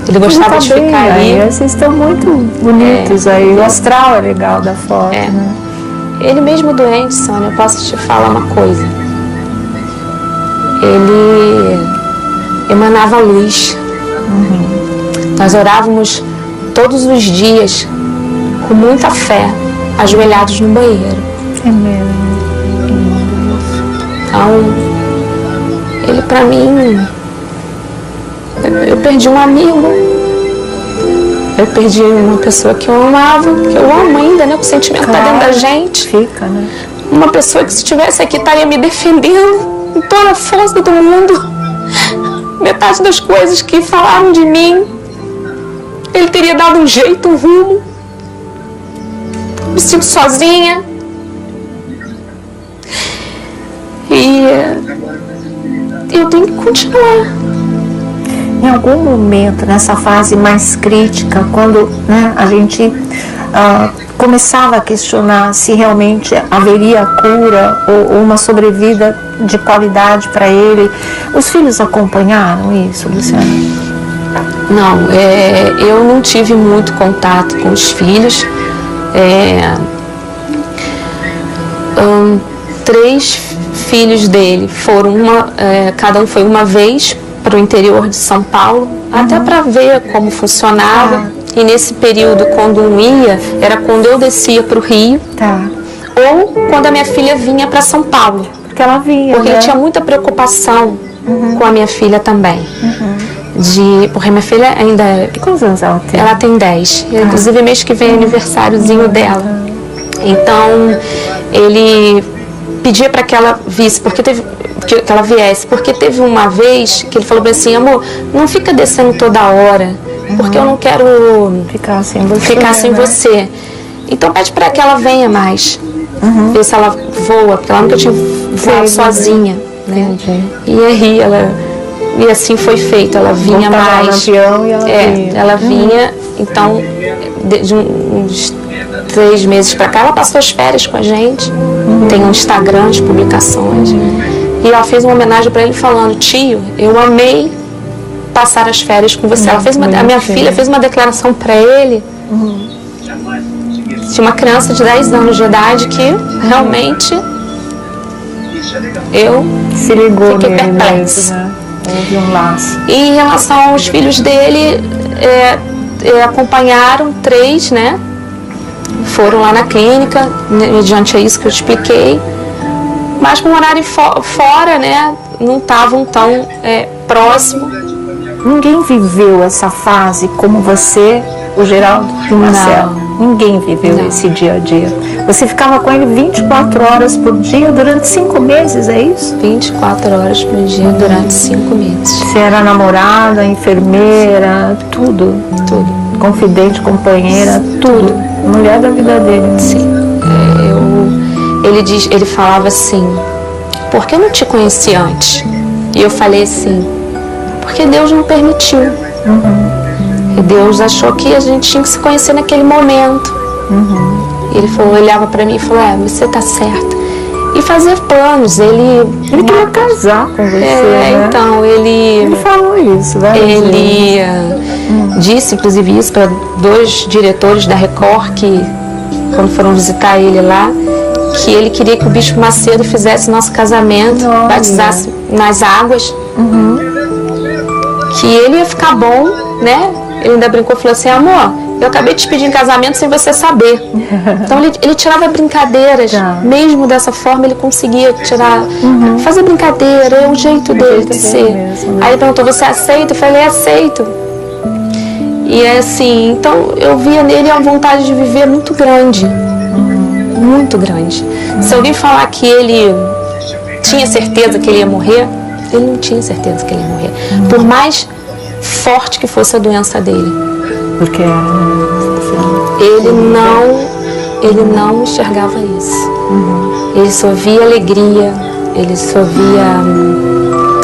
Ele gostava de ficar aí. Vocês estão muito bonitos aí, o astral é legal da foto. Né? Ele mesmo doente, Sônia, eu posso te falar uma coisa. Ele emanava luz. Nós orávamos todos os dias, com muita fé, ajoelhados no banheiro. É mesmo. Então, ele pra mim, eu perdi um amigo, eu perdi uma pessoa que eu amava, que eu amo ainda, né? O sentimento tá dentro da gente. Fica, né? Uma pessoa que se estivesse aqui estaria me defendendo com toda a força do mundo. Metade das coisas que falaram de mim, ele teria dado um jeito, um rumo. Me sinto sozinha. E eu tenho que continuar. Em algum momento, nessa fase mais crítica, quando, né, a gente começava a questionar se realmente haveria cura ou uma sobrevida de qualidade para ele, os filhos acompanharam isso, Luciana? Não, eu não tive muito contato com os filhos. 3 filhos dele foram cada um foi uma vez para o interior de São Paulo, até para ver como funcionava. E nesse período, quando um ia, era quando eu descia para o Rio, ou quando a minha filha vinha para São Paulo. Porque ela vinha, porque eu tinha muita preocupação com a minha filha também. Porque minha filha ainda... Quantos anos ela tem? Ela tem 10. Inclusive, mês que vem é aniversáriozinho dela. Então, ele pedia para que ela visse, que ela viesse, porque teve uma vez que ele falou assim: amor, não fica descendo toda hora, porque eu não quero ficar sem você. Então pede para que ela venha mais, ver se ela voa, porque ela nunca tinha voado sozinha, né? E aí e assim foi feito, ela vinha mais no avião e ela vinha. Então, de uns 3 meses para cá, ela passou as férias com a gente. Tem um Instagram de publicações. E ela fez uma homenagem para ele falando: tio, eu amei passar as férias com você. A minha filha fez uma declaração para ele. Tinha uma criança de 10 anos de idade que realmente eu se ligou, fiquei perplexa. Né? Houve um laço. E em relação aos filhos dele, acompanharam 3, né? Foram lá na clínica, mediante a isso que eu expliquei. Mas por morarem fora, né, não estavam tão próximo. Ninguém viveu essa fase como você, o Geraldo e o Marcelo. Ninguém viveu esse dia a dia. Você ficava com ele 24 horas por dia durante 5 meses, é isso? 24 horas por dia durante 5 meses. Você era namorada, enfermeira, tudo? Tudo. Confidente, companheira, tudo. Mulher da vida dele. Sim. Ele falava assim, por que eu não te conheci antes? E eu falei assim, porque Deus não permitiu. E Deus achou que a gente tinha que se conhecer naquele momento. Ele falou, olhava pra mim e falou, você tá certa. E fazer planos, ele queria casar com você, né? Então, ele falou isso, ele disse, inclusive, isso para 2 diretores da Record, que quando foram visitar ele lá, que ele queria que o Bispo Macedo fizesse nosso casamento, batizasse nas águas, que ele ia ficar bom, né? Ele ainda brincou e falou assim, amor, eu acabei de te pedir em casamento sem você saber. Então ele tirava brincadeiras, mesmo dessa forma ele conseguia tirar, fazer brincadeira, é o jeito dele de ser. Mesmo, né? Aí ele perguntou, você aceita? Eu falei, aceito. E é assim, então eu via nele uma vontade de viver muito grande. Muito grande. Se alguém falar que ele tinha certeza que ele ia morrer, ele não tinha certeza que ele ia morrer. Por mais forte que fosse a doença dele. Porque ele não enxergava isso. Ele só via alegria, ele só via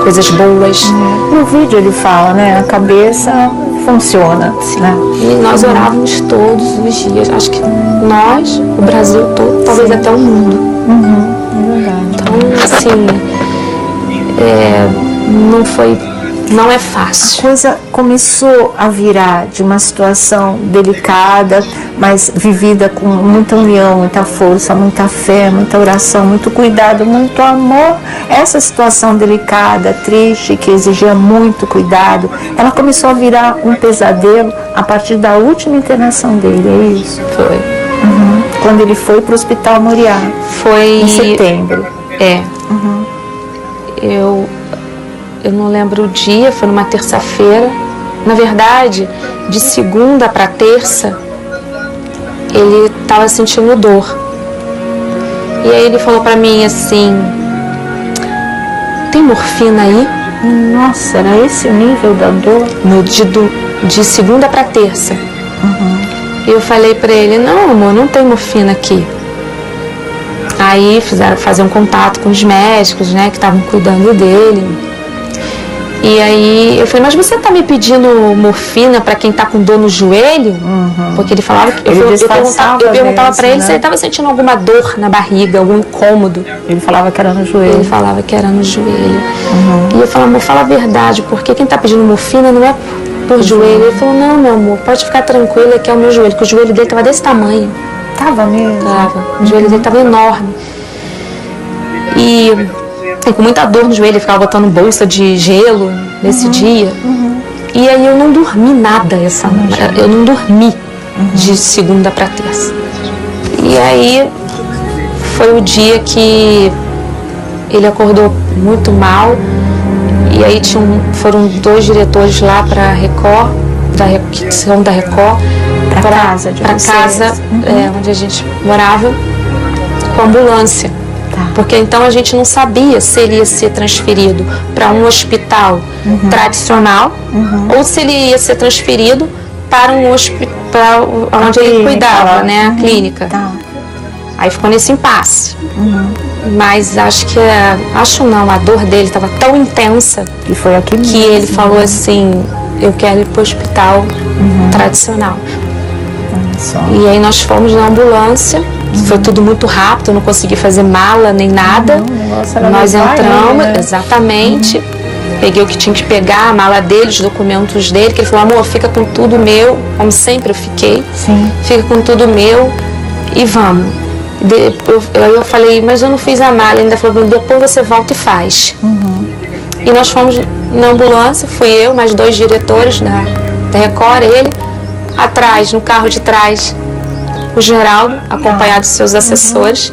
coisas boas. No vídeo ele fala, né? A cabeça funciona. Né? E nós orávamos todos os dias. Acho que nós, o Brasil todo, talvez até o mundo. É verdade. Então, assim, não é fácil. A coisa começou a virar de uma situação delicada, mas vivida com muita união, muita força, muita fé, muita oração, muito cuidado, muito amor. Essa situação delicada, triste, que exigia muito cuidado, ela começou a virar um pesadelo a partir da última internação dele, é isso? Foi. Quando ele foi para o Hospital Moriá. Foi em setembro. Eu não lembro o dia, foi numa terça-feira. Na verdade, de segunda para terça, ele estava sentindo dor. E aí ele falou para mim assim, tem morfina aí? Nossa, era esse o nível da dor? De segunda para terça. E eu falei para ele, não amor, não tem morfina aqui. Aí fizeram fazer um contato com os médicos, né, que estavam cuidando dele. E aí eu falei, mas você tá me pedindo morfina para quem tá com dor no joelho? Porque ele falava que eu perguntava para ele, né, se ele tava sentindo alguma dor na barriga, algum incômodo. Ele falava que era no joelho. Ele falava que era no joelho. E eu falava, amor, fala a verdade, porque quem tá pedindo morfina não é por joelho. Ele falou, não, meu amor, pode ficar tranquila que é o meu joelho, que o joelho dele tava desse tamanho. Tava mesmo? Tava. O joelho dele tava enorme. E com muita dor no joelho, ele ficava botando bolsa de gelo nesse dia. E aí eu não dormi nada essa noite. Eu não dormi de segunda para terça. E aí foi o dia que ele acordou muito mal. E aí foram 2 diretores lá para Record, que são da Record, para casa onde a gente morava, com ambulância. Porque então a gente não sabia se ele ia ser transferido para um hospital tradicional ou se ele ia ser transferido para um hospital onde ele cuidava, né, a clínica. Aí ficou nesse impasse. Mas acho não, a dor dele estava tão intensa que ele falou assim, eu quero ir para o hospital tradicional. E aí nós fomos na ambulância. Foi tudo muito rápido, eu não consegui fazer mala nem nada. Nós entramos, né? Exatamente. Peguei o que tinha que pegar, a mala dele, os documentos dele, que ele falou, amor, fica com tudo meu, como sempre eu fiquei. Fica com tudo meu e vamos. Aí eu falei, mas eu não fiz a mala. Ele ainda falou, depois você volta e faz. E nós fomos na ambulância, fui eu, mais 2 diretores da Record, ele, atrás, no carro de trás, o Geraldo, acompanhado de seus assessores.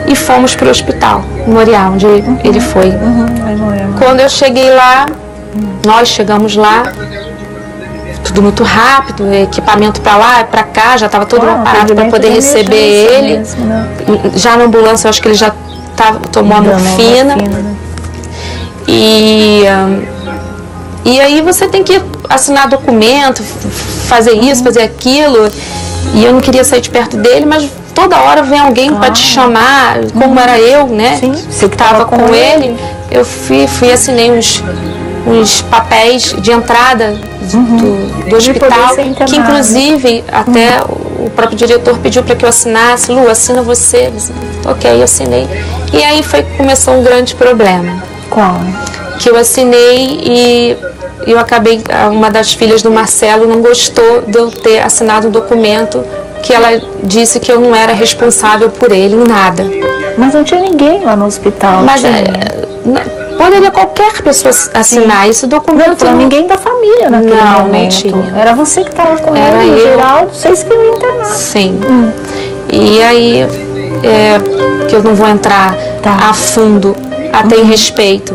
E fomos para o hospital, Moriá, onde ele foi. Quando eu cheguei lá, Nós chegamos lá, tudo muito rápido, equipamento para lá, para cá, já estava todo preparado para poder receber ele. Mesmo, né? Já na ambulância, eu acho que ele já tomou a morfina. Né? E aí você tem que assinar documento, fazer isso, fazer aquilo. E eu não queria sair de perto dele, mas toda hora vem alguém para te chamar, como era eu, né? Sim, você que estava com ele. Eu fui assinei uns papéis de entrada do hospital, que inclusive até o próprio diretor pediu para que eu assinasse. Lu, assina você. Ok, eu assinei. E aí começou um grande problema. Qual? Que eu assinei e eu acabei, uma das filhas do Marcelo não gostou de eu ter assinado um documento que ela disse que eu não era responsável por ele em nada. Mas não tinha ninguém lá no hospital. Mas poderia qualquer pessoa assinar esse documento. Não, ninguém da família naquele momento. Não tinha. Era você que estava com era ele, eu. Geraldo, vocês que iam internar. Sim. E aí, que eu não vou entrar a fundo, até em respeito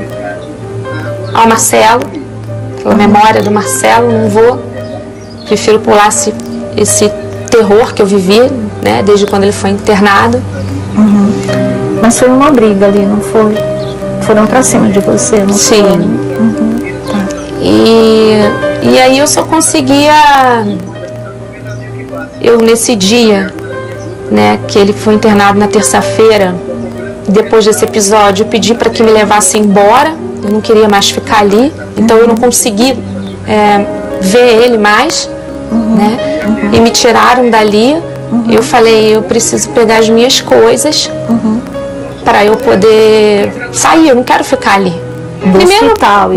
ao Marcelo, pela memória do Marcelo, não vou. Prefiro pular esse terror que eu vivi, né, desde quando ele foi internado. Mas foi uma briga ali, não foi? Foram pra cima de você, não foi? Sim. Tá. E aí eu só conseguia, nesse dia, né, que ele foi internado na terça-feira, depois desse episódio, eu pedi para que me levasse embora. Eu não queria mais ficar ali, então eu não consegui ver ele mais, né? E me tiraram dali. Eu falei, eu preciso pegar as minhas coisas para eu poder sair. Eu não quero ficar ali. Hospital,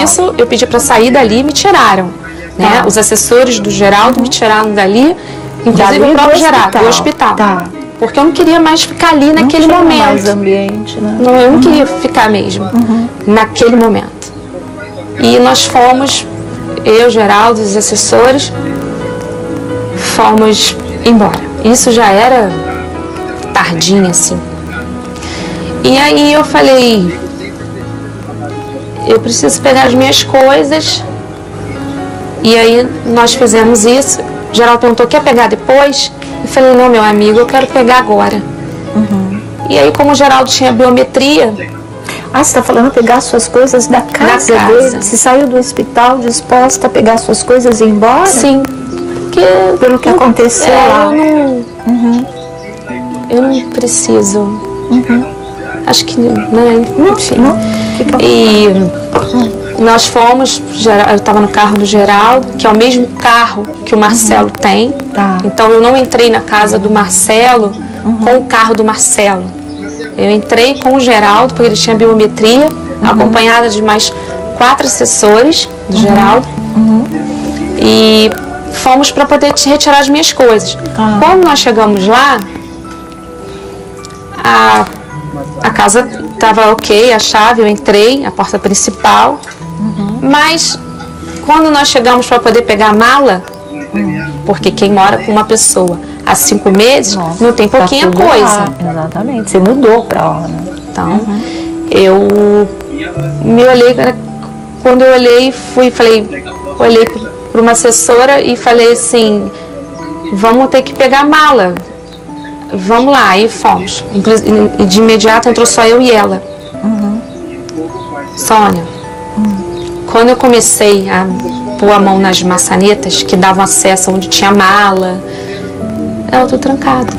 isso eu pedi para sair dali e me tiraram, né? Os assessores do Geraldo me tiraram dali, inclusive o próprio Geraldo, do hospital. Porque eu não queria mais ficar ali naquele momento. Mais ambiente, né? Não, eu não queria ficar mesmo naquele momento. E nós fomos, eu, Geraldo, os assessores, fomos embora. Isso já era tardinha, assim. E aí eu falei, eu preciso pegar as minhas coisas. E aí nós fizemos isso. O Geraldo perguntou, quer pegar depois? Eu falei, não, meu amigo, eu quero pegar agora. E aí, como o Geraldo tinha biometria... você está falando pegar suas coisas da casa dele? Você saiu do hospital disposta a pegar suas coisas e ir embora? Sim. Pelo que aconteceu lá. Eu não preciso. Acho que não, enfim. E nós fomos, eu estava no carro do Geraldo, que é o mesmo carro que o Marcelo tem. Então eu não entrei na casa do Marcelo com o carro do Marcelo. Eu entrei com o Geraldo, porque ele tinha biometria, acompanhada de mais 4 assessores do Geraldo. E fomos para poder retirar as minhas coisas. Quando nós chegamos lá, a casa estava ok, a chave, eu entrei, a porta principal. Mas quando nós chegamos para poder pegar a mala, porque quem mora com uma pessoa há 5 meses, não tem pouquinha coisa. Exatamente, você mudou para lá, né? Então, eu me olhei, quando eu olhei, olhei para uma assessora e falei assim, vamos ter que pegar a mala. Vamos lá, aí fomos. E de imediato entrou só eu e ela. Sônia, quando eu comecei a pôr a mão nas maçanetas que davam acesso onde tinha mala, ela tudo trancado.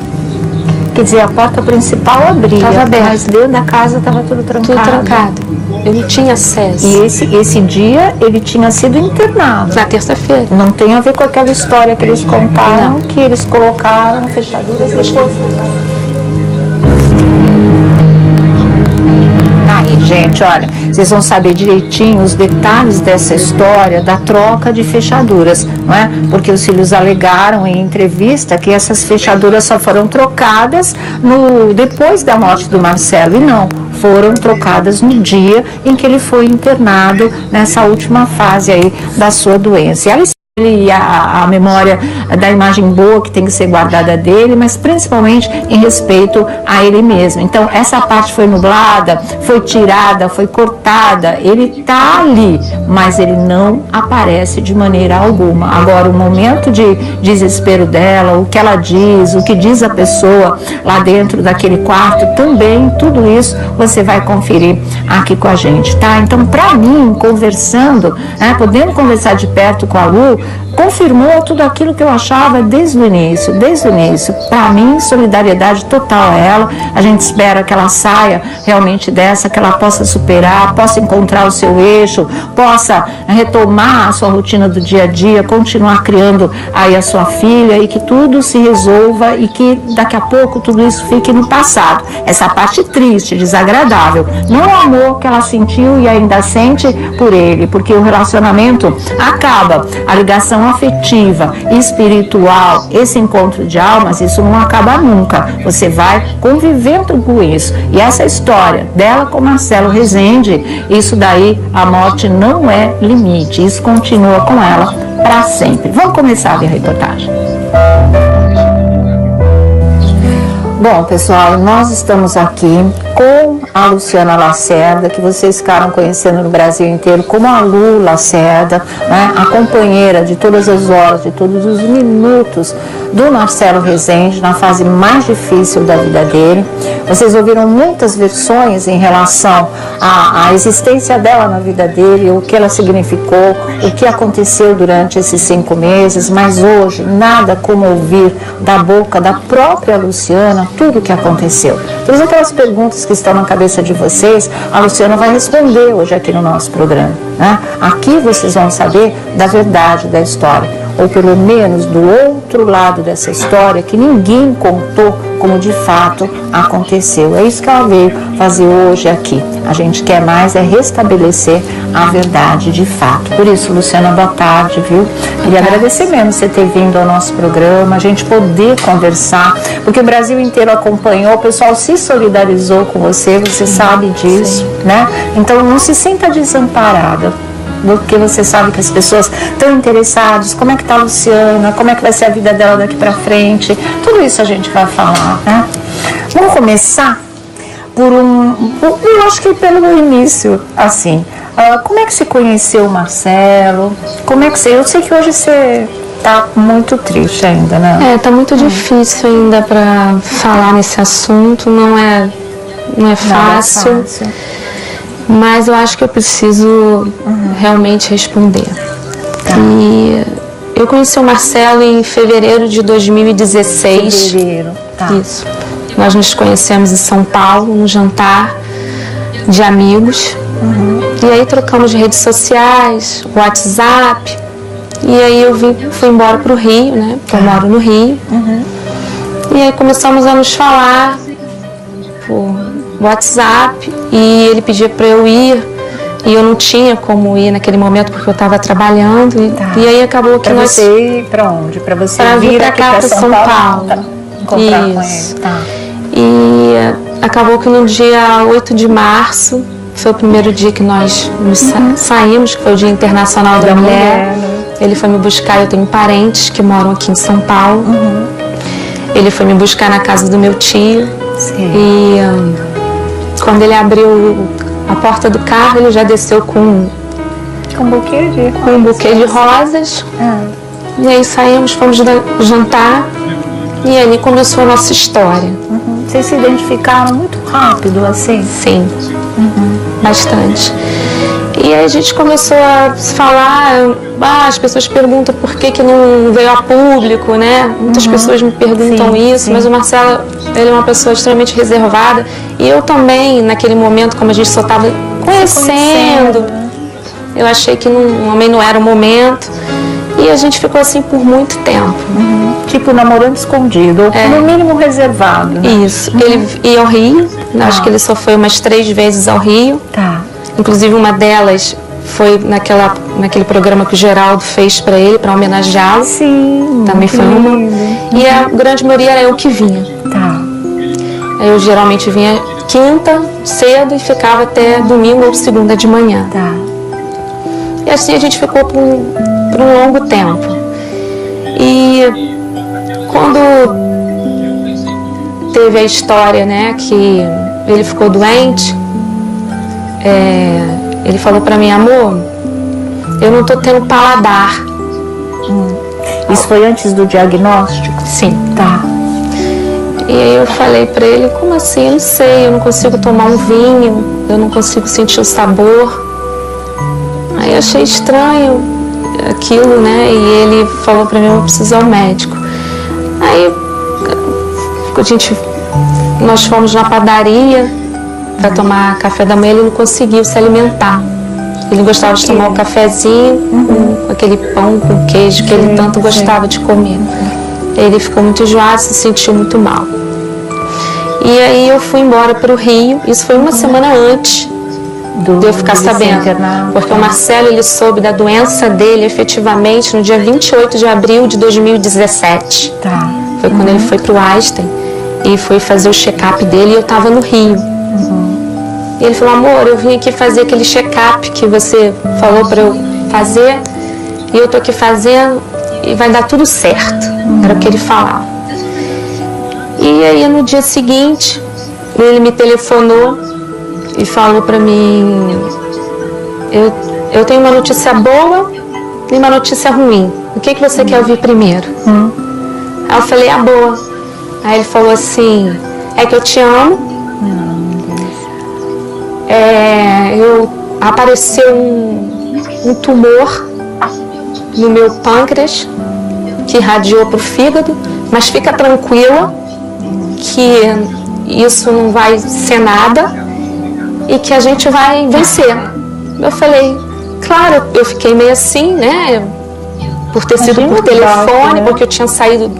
Quer dizer, a porta principal abria, estava aberta, mas dentro da casa estava tudo trancado. Tudo trancado. Eu não tinha acesso. E esse dia ele tinha sido internado. Na terça-feira. Não tem a ver com aquela história que eles contaram, que eles colocaram fechaduras depois. Aí, gente, olha, vocês vão saber direitinho os detalhes dessa história da troca de fechaduras, não é? Porque os filhos alegaram em entrevista que essas fechaduras só foram trocadas depois da morte do Marcelo, e não, foram trocadas no dia em que ele foi internado nessa última fase aí da sua doença. E e a memória da imagem boa que tem que ser guardada dele, mas principalmente em respeito a ele mesmo. Então essa parte foi nublada, foi tirada, foi cortada, ele está ali, mas ele não aparece de maneira alguma. Agora o momento de desespero dela, o que ela diz, o que diz a pessoa lá dentro daquele quarto, também tudo isso você vai conferir aqui com a gente, tá? Então para mim, conversando, podendo conversar de perto com a Lu, confirmou tudo aquilo que eu achava desde o início. Para mim, solidariedade total a ela. A gente espera que ela saia realmente dessa, que ela possa superar, possa encontrar o seu eixo, possa retomar a sua rotina do dia a dia, continuar criando aí a sua filha, e que tudo se resolva e que daqui a pouco tudo isso fique no passado. Essa parte triste, desagradável, não o amor que ela sentiu e ainda sente por ele, porque o relacionamento acaba, a ligação afetiva, espiritual, esse encontro de almas, isso não acaba nunca. Você vai convivendo com isso. E essa história dela com Marcelo Rezende, isso daí, a morte não é limite. Isso continua com ela para sempre. Vamos começar a ver a reportagem. Bom, pessoal, nós estamos aqui com a Luciana Lacerda, que vocês ficaram conhecendo no Brasil inteiro como a Lu Lacerda, né? A companheira de todas as horas, de todos os minutos do Marcelo Rezende, na fase mais difícil da vida dele. Vocês ouviram muitas versões em relação à existência dela na vida dele, o que ela significou, o que aconteceu durante esses 5 meses, mas hoje nada como ouvir da boca da própria Luciana tudo o que aconteceu. Todas aquelas perguntas que estão na cabeça de vocês, a Luciana vai responder hoje aqui no nosso programa, né? Aqui vocês vão saber da verdade da história, ou pelo menos do outro lado dessa história que ninguém contou como de fato aconteceu. É isso que ela veio fazer hoje aqui. A gente quer mais restabelecer a verdade de fato. Por isso, Luciana, boa tarde, viu? Queria agradecer mesmo você ter vindo ao nosso programa, a gente poder conversar, porque o Brasil inteiro acompanhou, o pessoal se solidarizou com você, você sabe disso, né? Então não se sinta desamparada, porque você sabe que as pessoas estão interessadas, como é que está a Luciana, como é que vai ser a vida dela daqui para frente, tudo isso a gente vai falar, né? Vamos começar por eu acho que pelo início, assim, como é que você conheceu o Marcelo, como é que eu sei que hoje você tá muito triste ainda, né? Tá muito difícil ainda para falar nesse assunto, não é fácil. Mas eu acho que eu preciso realmente responder. Tá. E eu conheci o Marcelo em fevereiro de 2016. Fevereiro, tá. Isso. Nós nos conhecemos em São Paulo, num jantar de amigos. E aí trocamos redes sociais, WhatsApp. E aí eu fui embora para o Rio, né? Porque eu moro no Rio. E aí começamos a nos falar por WhatsApp, e ele pedia para eu ir, e eu não tinha como ir naquele momento porque eu estava trabalhando, e aí acabou que nós... Pra você ir para onde? Para você vir para cá, para São Paulo. Encontrar com ele. Tá. E acabou que no dia 8 de março, foi o primeiro dia que nós saímos, que foi o Dia Internacional da Mulher. Ele foi me buscar, eu tenho parentes que moram aqui em São Paulo. Ele foi me buscar na casa do meu tio. Sim. E quando ele abriu a porta do carro, ele já desceu com um buquê de rosas. E aí saímos, fomos jantar, e ali começou a nossa história. Vocês se identificaram muito rápido, assim? Sim, bastante. E aí a gente começou a falar, as pessoas perguntam por que não veio a público, né? Muitas pessoas me perguntam isso, mas o Marcelo, ele é uma pessoa extremamente reservada. E eu também, naquele momento, como a gente só estava conhecendo, eu achei que também não era o momento. E a gente ficou assim por muito tempo. Tipo namorando escondido, ou no mínimo reservado, né? Isso. Ele ia ao Rio, acho que ele só foi umas 3 vezes ao Rio. Inclusive uma delas foi naquele programa que o Geraldo fez para ele, para homenageá-lo. Sim. Também foi uma. E a grande maioria era eu que vinha. Eu geralmente vinha quinta, cedo, e ficava até domingo ou segunda de manhã. E assim a gente ficou por um longo tempo. E quando teve a história, né, que ele ficou doente, ele falou para mim: amor, eu não tô tendo paladar. Isso foi antes do diagnóstico? Sim. Tá. E aí eu falei para ele: como assim? Eu não sei, eu não consigo tomar um vinho, eu não consigo sentir o sabor. Aí eu achei estranho aquilo, né? E ele falou para mim: eu preciso ir ao médico. Aí nós fomos na padaria para tomar café da manhã. Ele não conseguiu se alimentar. Ele gostava de tomar o cafezinho com aquele pão com queijo que ele tanto gostava de comer. Ele ficou muito enjoado, se sentiu muito mal. E aí eu fui embora para o Rio. Isso foi uma semana antes de eu ficar sabendo. Porque o Marcelo, ele soube da doença dele efetivamente no dia 28 de abril de 2017. Tá. Foi quando ele foi para o Einstein e foi fazer o check-up dele, e eu estava no Rio. E ele falou: amor, eu vim aqui fazer aquele check-up que você falou para eu fazer, e eu tô aqui fazendo e vai dar tudo certo. Era o que ele falava. E aí no dia seguinte ele me telefonou e falou para mim: eu tenho uma notícia boa e uma notícia ruim. O que você quer ouvir primeiro? Aí eu falei: a boa. Aí ele falou assim: é que eu te amo. Apareceu um tumor no meu pâncreas que irradiou para o fígado, mas fica tranquila que isso não vai ser nada e que a gente vai vencer. Eu falei: claro, eu fiquei meio assim, né? Por ter sido por telefone, né? Porque eu tinha saído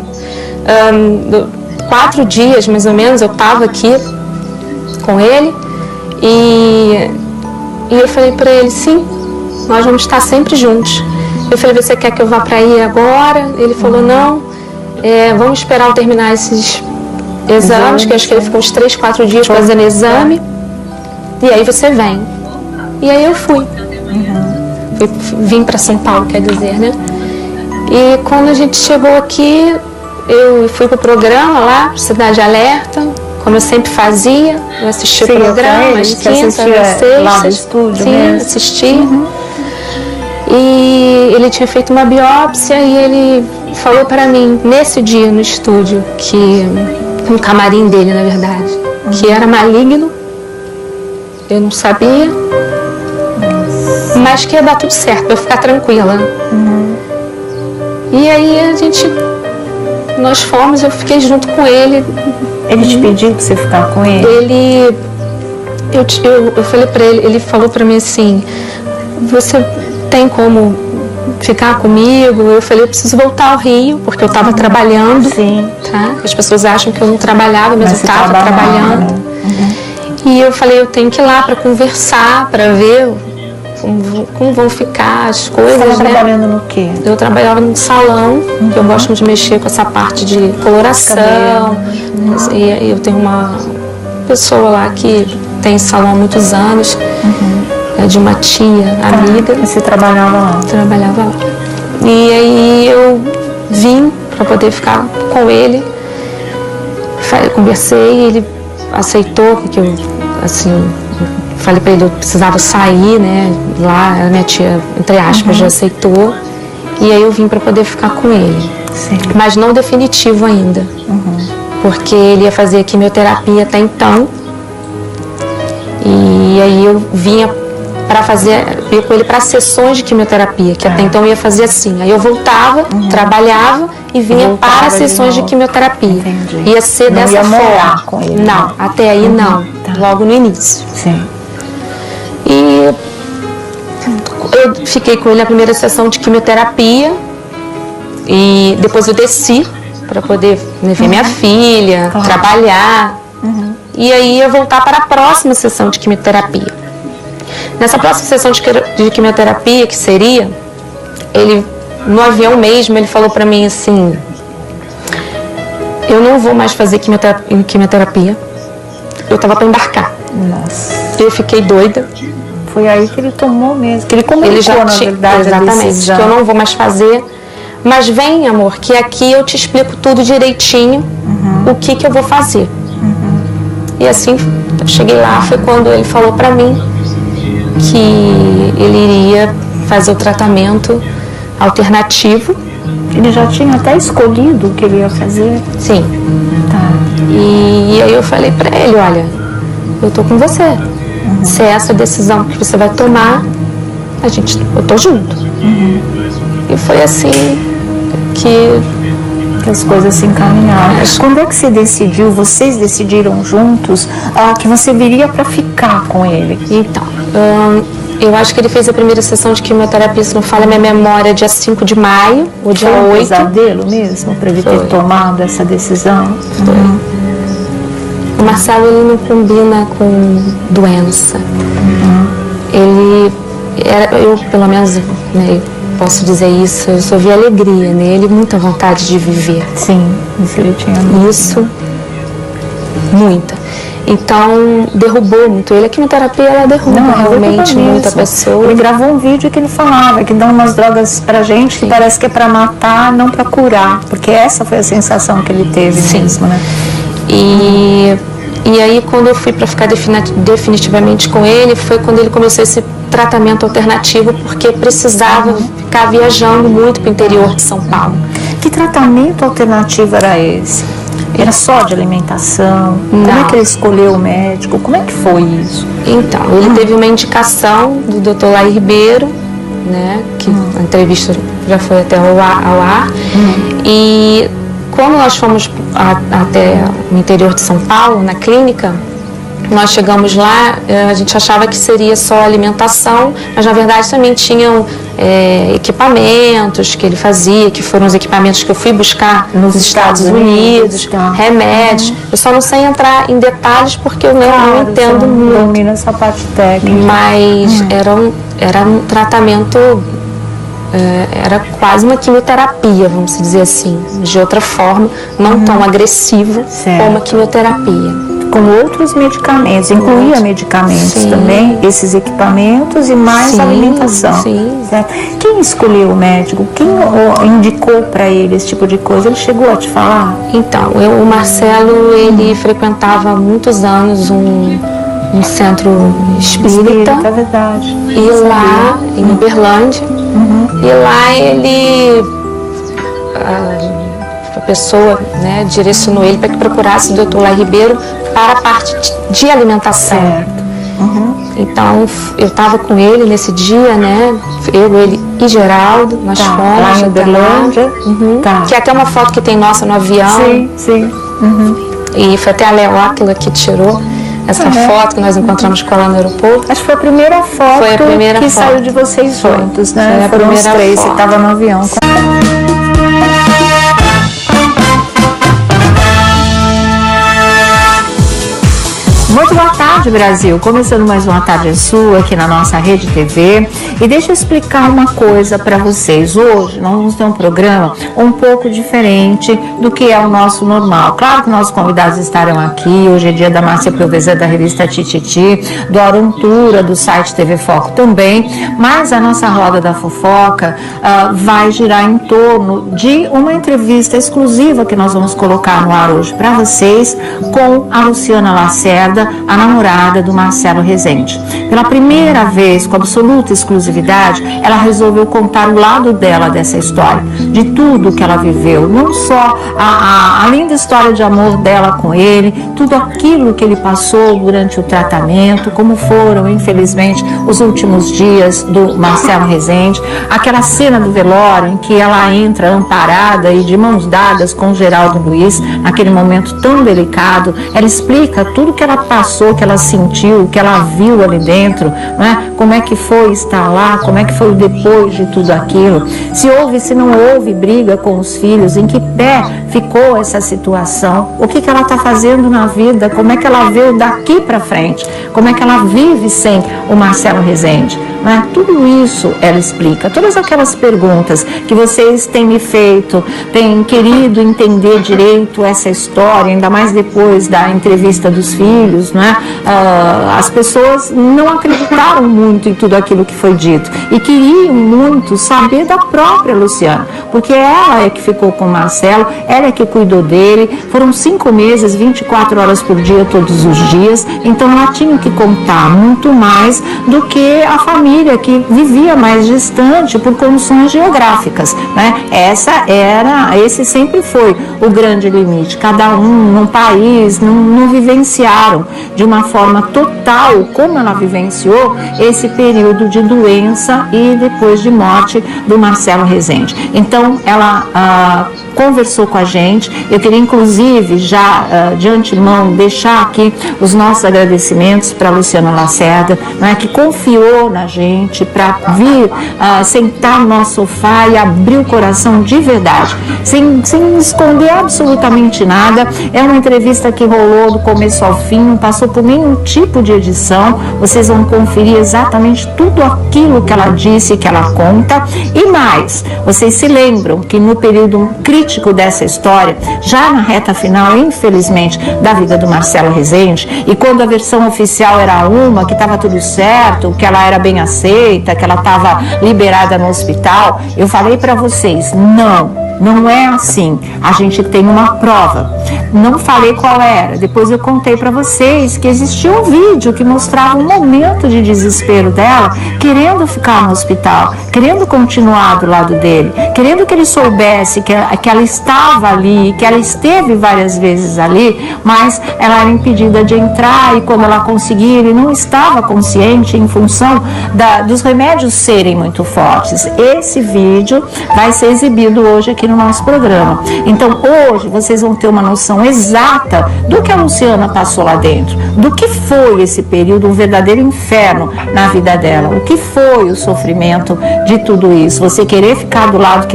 4 dias mais ou menos, eu estava aqui com ele. E eu falei para ele: sim, nós vamos estar sempre juntos. Eu falei: você quer que eu vá para aí agora? Ele falou: não, vamos esperar eu terminar esses exames, que acho que ele ficou uns 3, 4 dias fazendo exame, e aí você vem. E aí eu fui. Vim para São Paulo, quer dizer, né? E quando a gente chegou aqui, eu fui pro programa lá, Cidade Alerta, como eu sempre fazia. Eu assisti o programa às quintas, às sextas. Lá do estúdio, sim, assisti. E ele tinha feito uma biópsia e ele falou para mim, nesse dia no estúdio, que no camarim dele, na verdade, que era maligno. Eu não sabia, mas que ia dar tudo certo, pra eu ficar tranquila. E aí nós fomos, eu fiquei junto com ele. Ele te pediu pra você ficar com ele? Eu falei pra ele, ele falou pra mim assim: você tem como ficar comigo? Eu falei: eu preciso voltar ao Rio, porque eu estava trabalhando. Sim. Tá? As pessoas acham que eu não trabalhava, mas eu estava trabalhando. E eu falei: eu tenho que ir lá para conversar, para ver como vão ficar as coisas. Você estava né? trabalhando no quê? Eu trabalhava num salão, que eu gosto de mexer com essa parte de coloração. E eu tenho uma pessoa lá que tem salão há muitos anos, de uma tia, amiga. Você trabalhava lá? Trabalhava lá. E aí eu vim para poder ficar com ele. Conversei, ele aceitou que eu, assim, falei para ele que eu precisava sair, né? Lá, a minha tia, entre aspas, já aceitou. E aí eu vim para poder ficar com ele. Sim. Mas não definitivo ainda. Porque ele ia fazer quimioterapia até então. E aí eu vinha ia com ele para sessões de quimioterapia, que até então eu ia fazer assim. Aí eu voltava, trabalhava e vinha para sessões de quimioterapia. Entendi. Ia ser não dessa ia morar forma. Com ele. Não, até aí não. Logo no início. Sim. E eu fiquei com ele na primeira sessão de quimioterapia e depois eu desci para poder ver minha filha, trabalhar. E aí eu voltar para a próxima sessão de quimioterapia. Nessa próxima sessão de quimioterapia, que seria, ele, no avião mesmo, ele falou para mim assim: eu não vou mais fazer quimioterapia. Eu estava para embarcar. Nossa. Eu fiquei doida. Foi aí que ele tomou mesmo, que ele comunicou, Ele já na verdade, exatamente, a decisão. que eu não vou mais fazer. Mas vem, amor, que aqui eu te explico tudo direitinho, o que eu vou fazer. E assim, eu cheguei lá, foi quando ele falou pra mim que ele iria fazer o tratamento alternativo. Ele já tinha até escolhido o que ele ia fazer? Sim. Tá. E aí eu falei pra ele, olha, eu tô com você. Se é essa decisão que você vai tomar, eu tô junto. E foi assim que as coisas se encaminharam. Quando é que você decidiu, vocês decidiram juntos, que você viria para ficar com ele? Então, eu acho que ele fez a primeira sessão de quimioterapia, se não falha a minha memória, dia 5 de maio, ou dia 8. Foi um pesadelo mesmo, para ele ter tomado essa decisão? O Marcelo, ele não combina com doença. Eu, pelo menos, né, posso dizer isso, eu só vi alegria nele, muita vontade de viver. Sim, isso ele tinha muito. Isso, muita. Então, derrubou muito ele. A quimioterapia, ela derruba realmente muita pessoa. Ele gravou um vídeo que ele falava que dão umas drogas pra gente que parece que é pra matar, não pra curar. Porque essa foi a sensação que ele teve mesmo, né? E aí, quando eu fui para ficar definitivamente com ele, foi quando ele começou esse tratamento alternativo, porque precisava ficar viajando muito para o interior de São Paulo. Que tratamento alternativo era esse? Era só de alimentação? Não. Como é que ele escolheu o médico? Como é que foi isso? Então, ele teve uma indicação do Dr. Laí Ribeiro, né, que a entrevista já foi até ao ar. E quando nós fomos até o interior de São Paulo, na clínica, nós chegamos lá, a gente achava que seria só alimentação, mas na verdade também tinham equipamentos que ele fazia, que foram os equipamentos que eu fui buscar nos Estados Unidos, remédios. Eu só não sei entrar em detalhes porque eu não entendo muito. Não domino essa parte técnica. Mas era um tratamento, era quase uma quimioterapia, vamos dizer assim, de outra forma, não tão agressiva como a quimioterapia. Com outros medicamentos, incluía medicamentos também, esses equipamentos e mais alimentação. Certo? Quem escolheu o médico? Quem indicou para ele esse tipo de coisa? Ele chegou a te falar? Então, o Marcelo, ele frequentava há muitos anos um centro espírita, é verdade. E lá em Uberlândia, e lá ele, a pessoa, né, direcionou ele para que procurasse o Dr. Laí Ribeiro para a parte de alimentação. Certo. Então, eu estava com ele nesse dia, né? Eu, ele e Geraldo, nós fomos lá em Uberlândia. Que é até uma foto que tem nossa no avião. Sim. E foi até a Léo Áquila que tirou essa foto que nós encontramos com ela no aeroporto. Acho que foi a primeira foto que saiu de vocês juntos, né? Foram os três, você estava no avião. Muito boa tarde, Brasil. Começando mais uma Tarde Sua aqui na nossa Rede TV. E deixa eu explicar uma coisa para vocês. Hoje nós vamos ter um programa um pouco diferente do que é o nosso normal. Claro que nossos convidados estarão aqui. Hoje é dia da Márcia Proveza, da revista Tititi, do Arontura, do site TV Foco também. Mas a nossa roda da fofoca vai girar em torno de uma entrevista exclusiva que nós vamos colocar no ar hoje para vocês com a Luciana Lacerda, a namorada do Marcelo Rezende. Pela primeira vez, com absoluta exclusividade, ela resolveu contar o lado dela dessa história, de tudo que ela viveu, não só a linda história de amor dela com ele, tudo aquilo que ele passou durante o tratamento, como foram, infelizmente, os últimos dias do Marcelo Rezende, aquela cena do velório em que ela entra amparada e de mãos dadas com Geraldo Luiz, naquele momento tão delicado. Ela explica tudo que ela passou, que ela sentiu, que ela viu ali dentro, né? Como é que foi estar lá, como é que foi depois de tudo aquilo, se houve, se não houve briga com os filhos, em que pé ficou essa situação, o que ela está fazendo na vida, como é que ela vê daqui para frente, como é que ela vive sem o Marcelo Rezende, né? Tudo isso ela explica, todas aquelas perguntas que vocês têm me feito, têm querido entender direito essa história, ainda mais depois da entrevista dos filhos, né? As pessoas não acreditaram muito em tudo aquilo que foi dito e queriam muito saber da própria Luciana, porque ela é que ficou com o Marcelo, ela é que cuidou dele, foram 5 meses, 24 horas por dia, todos os dias, então ela tinha que contar muito mais do que a família que vivia mais distante por condições geográficas, né? Esse sempre foi o grande limite, cada um num país, não vivenciaram de uma forma total como ela vivenciou esse período de doença e depois de morte do Marcelo Rezende. Então ela conversou com a gente. Eu queria inclusive já de antemão deixar aqui os nossos agradecimentos para a Luciana Lacerda, né, que confiou na gente para vir sentar no nosso sofá e abrir o coração de verdade, sem esconder absolutamente nada. É uma entrevista que rolou do começo ao fim, não passou por nenhum tipo de edição. Vocês vão conferir exatamente tudo aquilo que ela disse, que ela conta. E mais, vocês se lembram que no período crítico dessa história, já na reta final, infelizmente, da vida do Marcelo Rezende, e quando a versão oficial era uma, que estava tudo certo, que ela era bem aceita, que ela estava liberada no hospital, eu falei para vocês, não é assim. A gente tem uma prova. Não falei qual era. Depois eu contei para vocês que existia um vídeo que mostrava um momento de desespero dela, querendo ficar no hospital, querendo continuar do lado dele, querendo que ele soubesse que ela estava ali, que ela esteve várias vezes ali, mas ela era impedida de entrar, e quando ela conseguia, ele não estava consciente em função dos remédios serem muito fortes. Esse vídeo vai ser exibido hoje aqui no nosso programa. Então hoje vocês vão ter uma noção exata do que a Luciana passou lá dentro, do que foi esse período, um verdadeiro inferno na vida dela, o que foi o sofrimento de tudo isso. Você querer ficar do lado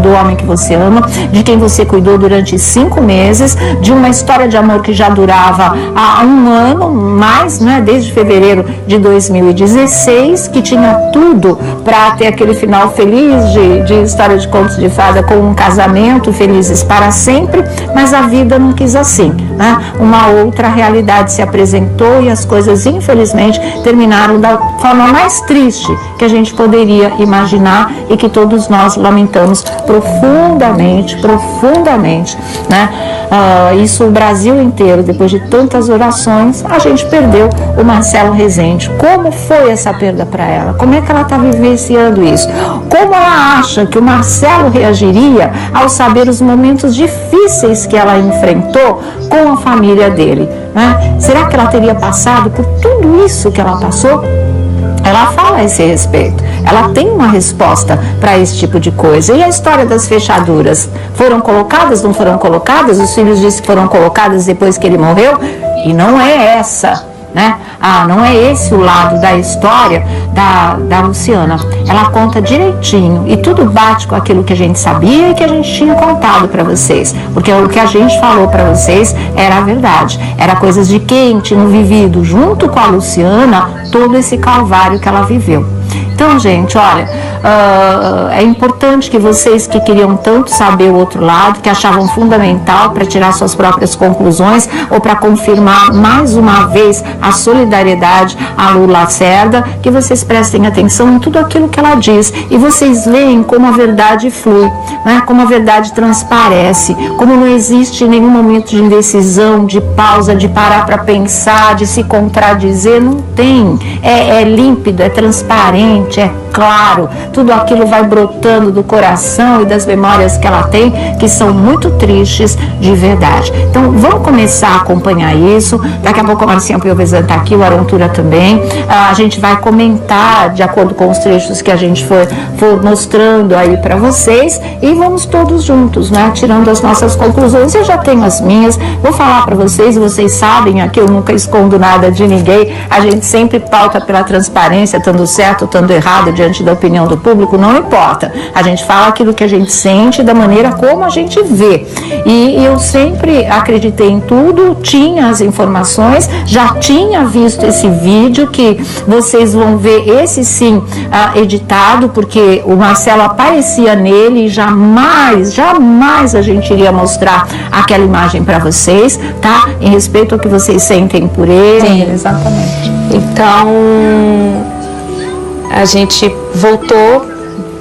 do homem que você ama, de quem você cuidou durante 5 meses, de uma história de amor que já durava há 1 ano, mais, né, desde fevereiro de 2016, que tinha tudo para ter aquele final feliz de história de contos de fada, com um casamento, felizes para sempre, mas a vida não quis assim, né? Uma outra realidade se apresentou e as coisas, infelizmente, terminaram da forma mais triste que a gente poderia imaginar e que todos nós lamentamos profundamente, né? Isso o Brasil inteiro, depois de tantas orações, a gente perdeu o Marcelo Rezende. Como foi essa perda para ela? Como é que ela está vivenciando isso? Como ela acha que o Marcelo reagiria ao saber os momentos difíceis que ela enfrentou com a família dele, né? Será que ela teria passado por tudo isso que ela passou? Ela fala a esse respeito, ela tem uma resposta para esse tipo de coisa. E a história das fechaduras? Foram colocadas, não foram colocadas? Os filhos disseram que foram colocadas depois que ele morreu? E não é essa, né? Não é esse o lado da história da Luciana. Ela conta direitinho e tudo bate com aquilo que a gente sabia e que a gente tinha contado para vocês, porque o que a gente falou para vocês era a verdade, era coisas de quem tinha vivido junto com a Luciana todo esse calvário que ela viveu. Então, gente, olha, é importante que vocês que queriam tanto saber o outro lado, que achavam fundamental para tirar suas próprias conclusões ou para confirmar mais uma vez a solidariedade à Lu Lacerda, que vocês prestem atenção em tudo aquilo que ela diz e vocês veem como a verdade flui, né? Como a verdade transparece, como não existe nenhum momento de indecisão, de pausa, de parar para pensar, de se contradizer, não tem. É límpido, é transparente, é claro, tudo aquilo vai brotando do coração e das memórias que ela tem, que são muito tristes de verdade. Então vamos começar a acompanhar isso. Daqui a pouco a Marcinha Piovesan está aqui, o Arontura também. A gente vai comentar de acordo com os trechos que a gente for mostrando aí para vocês, e vamos todos juntos, né, tirando as nossas conclusões. Eu já tenho as minhas, vou falar para vocês, e vocês sabem, aqui eu nunca escondo nada de ninguém, a gente sempre pauta pela transparência, estando certo, estando errado, errada diante da opinião do público, não importa. A gente fala aquilo que a gente sente da maneira como a gente vê. E eu sempre acreditei em tudo, tinha as informações, já tinha visto esse vídeo que vocês vão ver, esse sim editado, porque o Marcelo aparecia nele e jamais a gente iria mostrar aquela imagem para vocês, tá? Em respeito ao que vocês sentem por ele. Sim, exatamente. Então, a gente voltou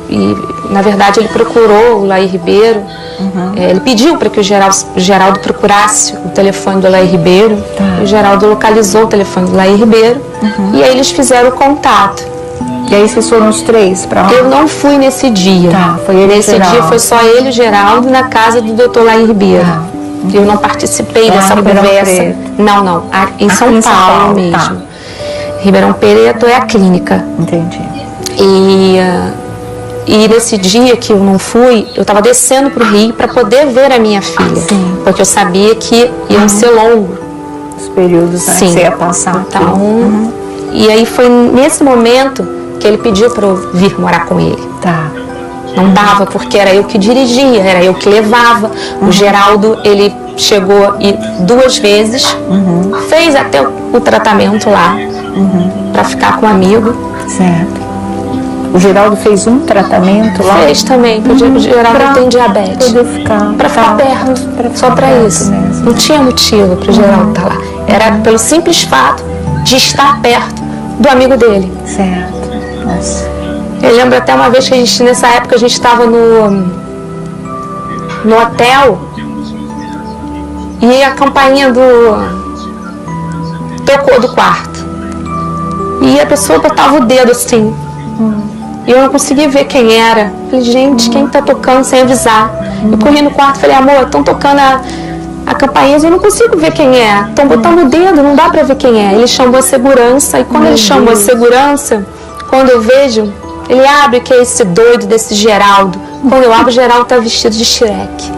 e, na verdade, ele procurou o Laí Ribeiro. Ele pediu para que o Geraldo procurasse o telefone do Laí Ribeiro. O Geraldo localizou o telefone do Laí Ribeiro e aí eles fizeram o contato. E aí vocês foram os três para lá? Eu não fui nesse dia. Foi ele nesse dia foi só ele e o Geraldo na casa do Dr. Laí Ribeiro. Eu não participei dessa conversa. Não. Em São Paulo mesmo. Ribeirão Preto é a clínica. Entendi. E nesse dia que eu não fui, eu estava descendo para o Rio para poder ver a minha filha. Sim. Porque eu sabia que iam ser longos. Os períodos, né, que você ia passar. Então, e aí foi nesse momento que ele pediu para eu vir morar com ele. Não dava, porque era eu que dirigia, era eu que levava. O Geraldo, ele chegou e 2 vezes, fez até o tratamento lá, para ficar com um amigo. Certo. O Geraldo fez um tratamento lá? Fez também, porque o Geraldo tem diabetes. Para ficar perto, só para isso. Mesmo. Não tinha motivo para o Geraldo estar lá. Era pelo simples fato de estar perto do amigo dele. Certo. Nossa. Eu lembro até uma vez que nessa época a gente estava no hotel e a campainha tocou do quarto. E a pessoa botava o dedo assim. E eu não consegui ver quem era. Falei, gente, quem tá tocando sem avisar? Eu corri no quarto e falei, amor, estão tocando a campainha e eu não consigo ver quem é. Estão botando o dedo, não dá pra ver quem é. Ele chamou a segurança e quando ele chamou a segurança, quando eu vejo, ele abre que é esse doido desse Geraldo. Quando eu abro, o Geraldo tá vestido de Shrek.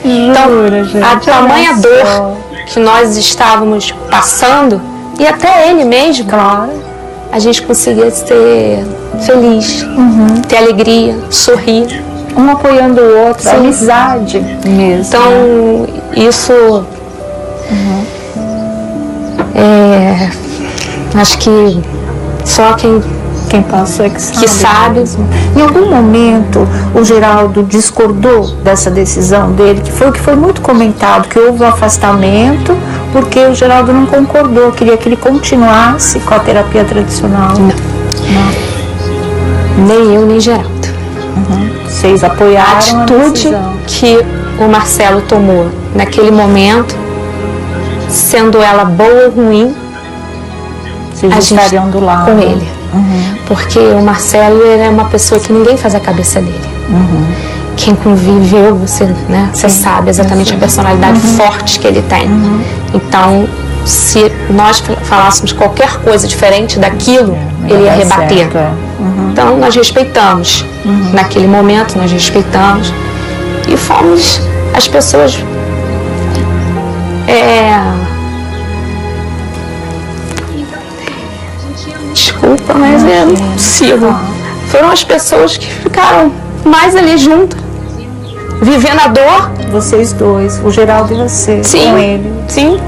Então, a tamanha dor que nós estávamos passando, e até ele mesmo, a gente conseguia ser feliz, ter alegria, sorrir. Um apoiando o outro, a amizade mesmo. Então, isso acho que só quem passou é que sabe. Em algum momento o Geraldo discordou dessa decisão dele, que foi muito comentado, que houve um afastamento porque o Geraldo não concordou, queria que ele continuasse com a terapia tradicional. Não. Nem eu, nem Geraldo. Vocês apoiaram a atitude que o Marcelo tomou naquele momento, sendo ela boa ou ruim, vocês estariam do lado com ele. Porque o Marcelo é uma pessoa que ninguém faz a cabeça dele. Quem conviveu, você sabe exatamente a personalidade forte que ele tem. Então, se nós falássemos qualquer coisa diferente daquilo, ele ia rebater. Então, nós respeitamos. Naquele momento, nós respeitamos. E fomos as pessoas... Desculpa, mas é impossível. Foram as pessoas que ficaram mais ali junto, vivendo a dor. Vocês dois, o Geraldo e você, com ele. Sim,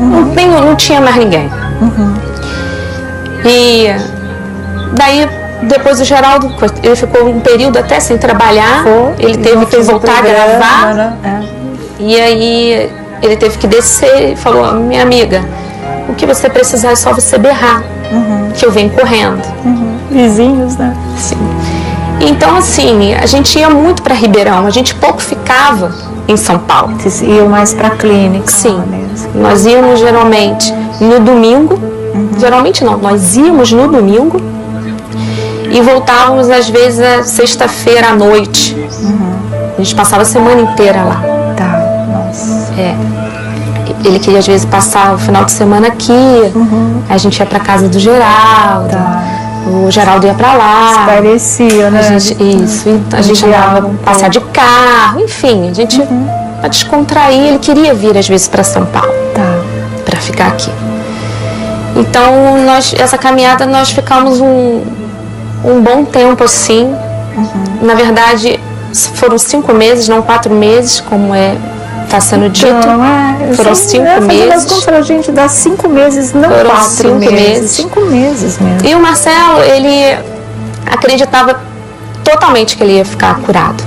não tinha mais ninguém. E daí, depois o Geraldo, ele ficou um período até sem trabalhar. Ele teve que voltar a gravar. E aí, ele teve que descer e falou, minha amiga, o que você precisar é só você berrar, que eu venho correndo. Vizinhos, né? Sim. Então, assim, a gente ia muito para Ribeirão, a gente pouco ficava em São Paulo. Vocês iam mais para a clínica? Sim. Nós íamos geralmente no domingo, geralmente não, nós íamos no domingo e voltávamos às vezes na sexta-feira à noite. A gente passava a semana inteira lá. Nossa. Ele queria às vezes passar o final de semana aqui, a gente ia para casa do Geraldo. O Geraldo ia pra lá. Parecia, né? A gente andava passear de carro, enfim, a gente pra descontrair, ele queria vir às vezes para São Paulo, pra ficar aqui. Então, essa caminhada nós ficamos um bom tempo assim. Na verdade, foram 5 meses, não 4 meses, como está sendo dito. Então, foram 5 meses. Mas a gente dá 5 meses, não 4 meses. 5 meses mesmo. E o Marcelo, ele acreditava totalmente que ele ia ficar curado.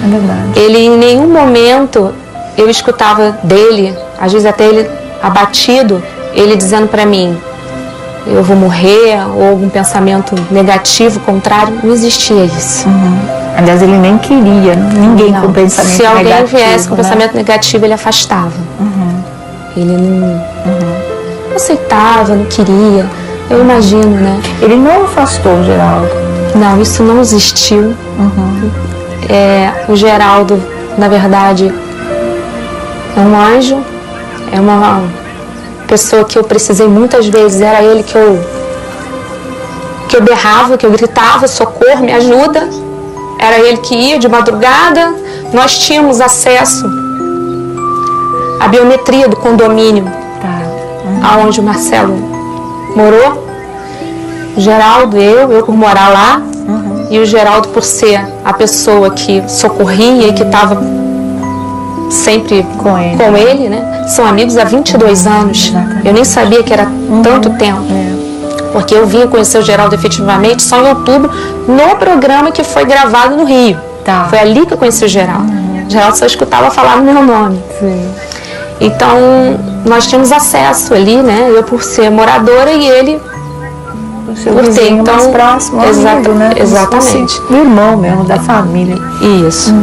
É verdade. Ele, em nenhum momento, eu escutava dele, às vezes até ele abatido, ele dizendo para mim, eu vou morrer, ou algum pensamento negativo, contrário, não existia isso. Aliás, ele nem queria, ninguém com pensamento negativo. Se alguém viesse com pensamento negativo, ele afastava. Ele não aceitava, não queria. Eu imagino, né? Ele não afastou o Geraldo? Não, isso não existiu. O Geraldo, na verdade, é um anjo, é uma pessoa que eu precisei muitas vezes, era ele que eu berrava, que eu gritava, socorro, me ajuda. Era ele que ia de madrugada. Nós tínhamos acesso à biometria do condomínio, aonde o Marcelo morou. O Geraldo, eu por morar lá, e o Geraldo por ser a pessoa que socorria e que estava sempre com ele, né? São amigos há 22 anos. Eu nem sabia que era tanto tempo. Porque eu vim conhecer o Geraldo efetivamente só em outubro, no programa que foi gravado no Rio. Foi ali que eu conheci o Geraldo. O Geraldo só escutava falar no meu nome. Então, nós tínhamos acesso ali, né? Eu por ser moradora e ele por ter, então, mais próximo, amigo, né? Exatamente. O irmão mesmo, da família. Isso.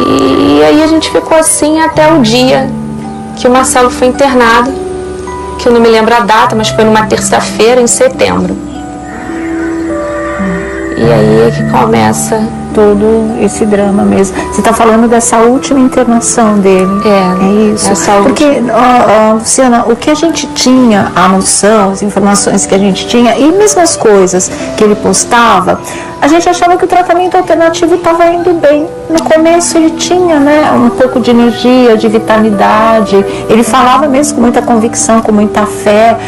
E aí a gente ficou assim até o dia que o Marcelo foi internado, que eu não me lembro a data, mas foi numa terça-feira, em setembro. E aí é que começa todo esse drama mesmo. Você está falando dessa última internação dele. É isso. Porque, Luciana, o que a gente tinha, a noção, as informações que a gente tinha, e mesmo as coisas que ele postava, a gente achava que o tratamento alternativo estava indo bem. No começo ele tinha, né, um pouco de energia, de vitalidade. Ele falava mesmo com muita convicção, com muita fé.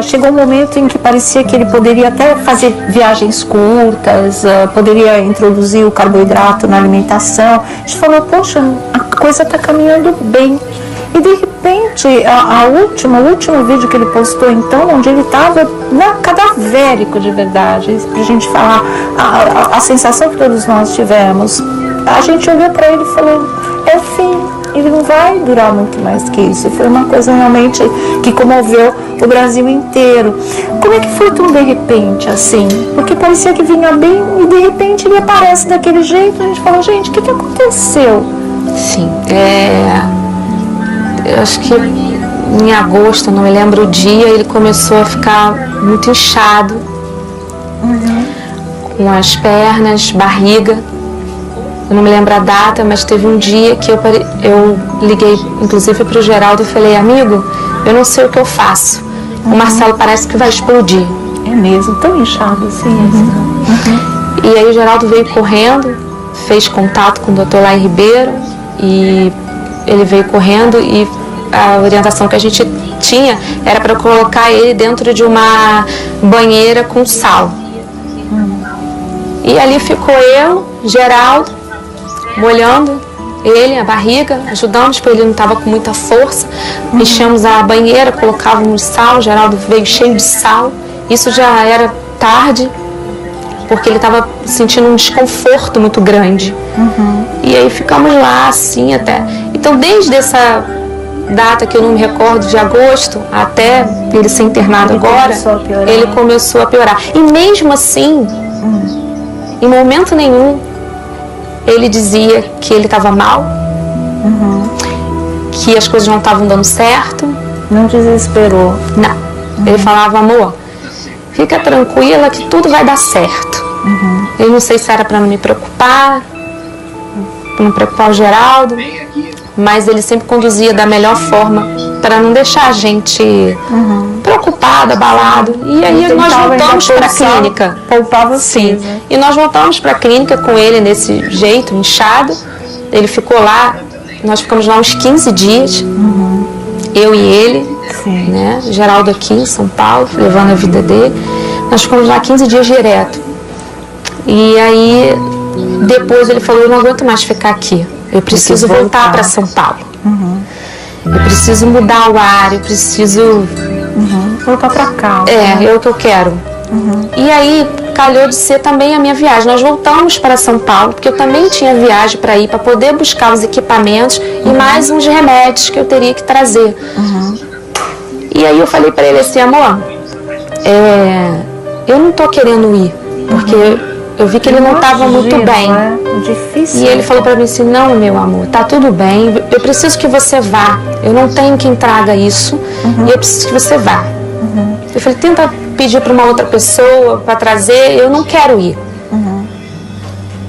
Chegou um momento em que parecia que ele poderia até fazer viagens curtas, poderia introduzir o carboidrato na alimentação. A gente falou, poxa, a coisa está caminhando bem. E de repente, o último vídeo que ele postou, então, onde ele estava cadavérico de verdade, pra gente falar a sensação que todos nós tivemos, a gente olhou para ele e falou, é o fim, ele não vai durar muito mais que isso. E foi uma coisa realmente que comoveu o Brasil inteiro. Como é que foi tão de repente assim? Porque parecia que vinha bem e de repente ele aparece daquele jeito. A gente falou, gente, o que aconteceu? Sim, eu acho que em agosto, não me lembro o dia, ele começou a ficar muito inchado, com as pernas, barriga. Eu não me lembro a data, mas teve um dia que eu liguei, inclusive, para o Geraldo e falei, amigo, eu não sei o que eu faço. O Marcelo parece que vai explodir. É mesmo, tão inchado assim. E aí o Geraldo veio correndo, fez contato com o Dr. Lai Ribeiro, e ele veio correndo, e a orientação que a gente tinha era para colocar ele dentro de uma banheira com sal. E ali ficou eu, Geraldo, molhando ele, a barriga, ajudamos, porque ele não estava com muita força. Enchemos a banheira, colocávamos sal, o Geraldo veio cheio de sal. Isso já era tarde, porque ele estava sentindo um desconforto muito grande. E aí ficamos lá assim até. Então, desde essa data que eu não me recordo, de agosto, até ele ser internado agora, ele começou a piorar. E mesmo assim, em momento nenhum, ele dizia que ele estava mal, que as coisas não estavam dando certo. Não desesperou? Não. Ele falava, amor, fica tranquila que tudo vai dar certo. Eu não sei se era para não me preocupar, para não preocupar o Geraldo, mas ele sempre conduzia da melhor forma para não deixar a gente preocupado, abalado. E aí nós voltamos para a clínica. Poupava sim. E nós voltamos para a clínica com ele desse jeito, inchado. Ele ficou lá, nós ficamos lá uns 15 dias, eu e ele, né? Geraldo aqui em São Paulo, levando a vida dele. Nós ficamos lá 15 dias direto. E aí, depois ele falou, eu não aguento mais ficar aqui. Eu preciso voltar para São Paulo. Eu preciso mudar o ar, eu preciso... voltar para cá. É o que eu quero. E aí, calhou de ser também a minha viagem. Nós voltamos para São Paulo, porque eu também tinha viagem para ir, para poder buscar os equipamentos e mais uns remédios que eu teria que trazer. E aí eu falei para ele assim, amor, eu não tô querendo ir, porque eu vi que ele não estava muito bem. É difícil. E ele falou para mim assim, não, meu amor, tá tudo bem, eu preciso que você vá. Eu não tenho quem traga isso e eu preciso que você vá. Eu falei, tenta pedir para uma outra pessoa para trazer, eu não quero ir.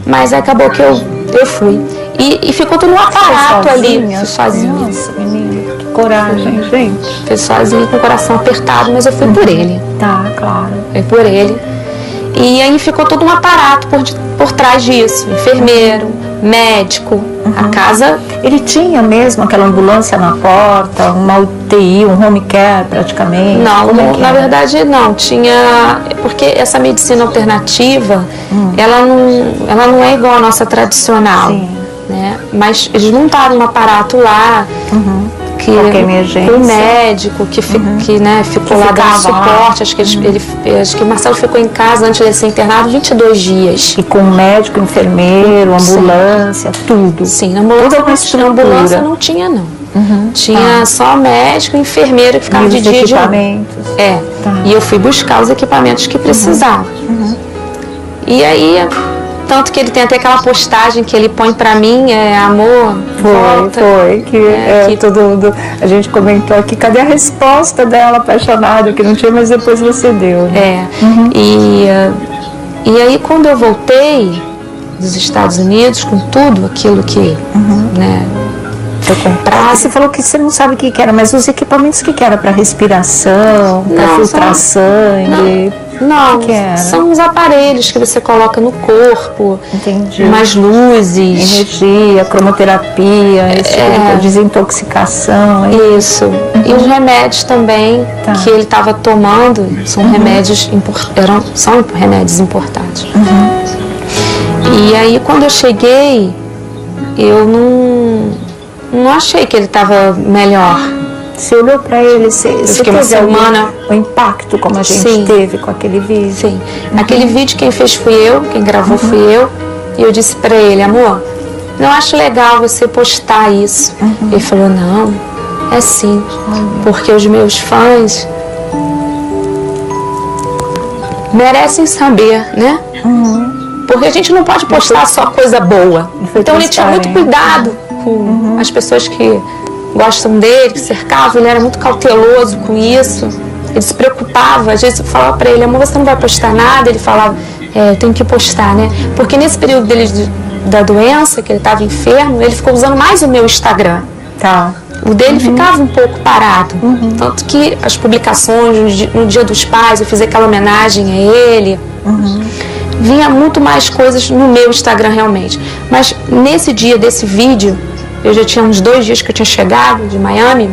Mas acabou que eu fui. E ficou tudo um aparato ali. Fui sozinha. Nossa, menina, que coragem, gente. Fui sozinha, com o coração apertado, mas eu fui por ele. Tá, claro. Fui por ele. E aí ficou todo um aparato por trás disso. Enfermeiro, médico, a casa... Ele tinha mesmo aquela ambulância na porta, uma UTI, um home care praticamente? Não, na verdade não. Tinha... Porque essa medicina alternativa, ela não é igual à nossa tradicional. Sim. Né? Mas eles montaram um aparato lá... emergência. Com o médico que ficou lá dando suporte. Acho que o Marcelo ficou em casa antes de ser internado 22 dias. E com médico, enfermeiro, ambulância, tudo. Sim, na ambulância não tinha, não. Tinha só médico e enfermeiro que ficava de dia de noite. E eu fui buscar os equipamentos que precisava. E aí... Tanto que ele tem até aquela postagem que ele põe pra mim, amor, volta. A gente comentou aqui, cadê a resposta dela apaixonada, que não tinha, mas depois você deu. Né? E aí quando eu voltei dos Estados Unidos, com tudo aquilo que foi comprado. Você falou que você não sabe o que era, mas os equipamentos que era para respiração, para filtrar sangue... Não, são os aparelhos que você coloca no corpo. Entendi. Umas luzes. Energia, cromoterapia, desintoxicação. Isso. E os remédios também que ele estava tomando são remédios importados. E aí quando eu cheguei, eu não achei que ele estava melhor. Você olhou para ele, você fiquei uma semana... O impacto como a gente teve com aquele vídeo? Sim. Aquele vídeo quem fez fui eu, quem gravou fui eu. E eu disse para ele, amor, não acho legal você postar isso. Ele falou, não, é sim. Porque os meus fãs merecem saber, né? Porque a gente não pode postar só coisa boa. Então ele tinha muito cuidado com as pessoas que gostam dele, que cercavam, ele era muito cauteloso com isso, ele se preocupava, às vezes eu falava pra ele, amor, você não vai postar nada? Ele falava, eu tenho que postar, né? Porque nesse período dele da doença, que ele estava enfermo, ele ficou usando mais o meu Instagram. O dele ficava um pouco parado, tanto que as publicações, no Dia dos Pais, eu fiz aquela homenagem a ele, vinha muito mais coisas no meu Instagram realmente, mas nesse dia desse vídeo, eu já tinha uns 2 dias que eu tinha chegado de Miami,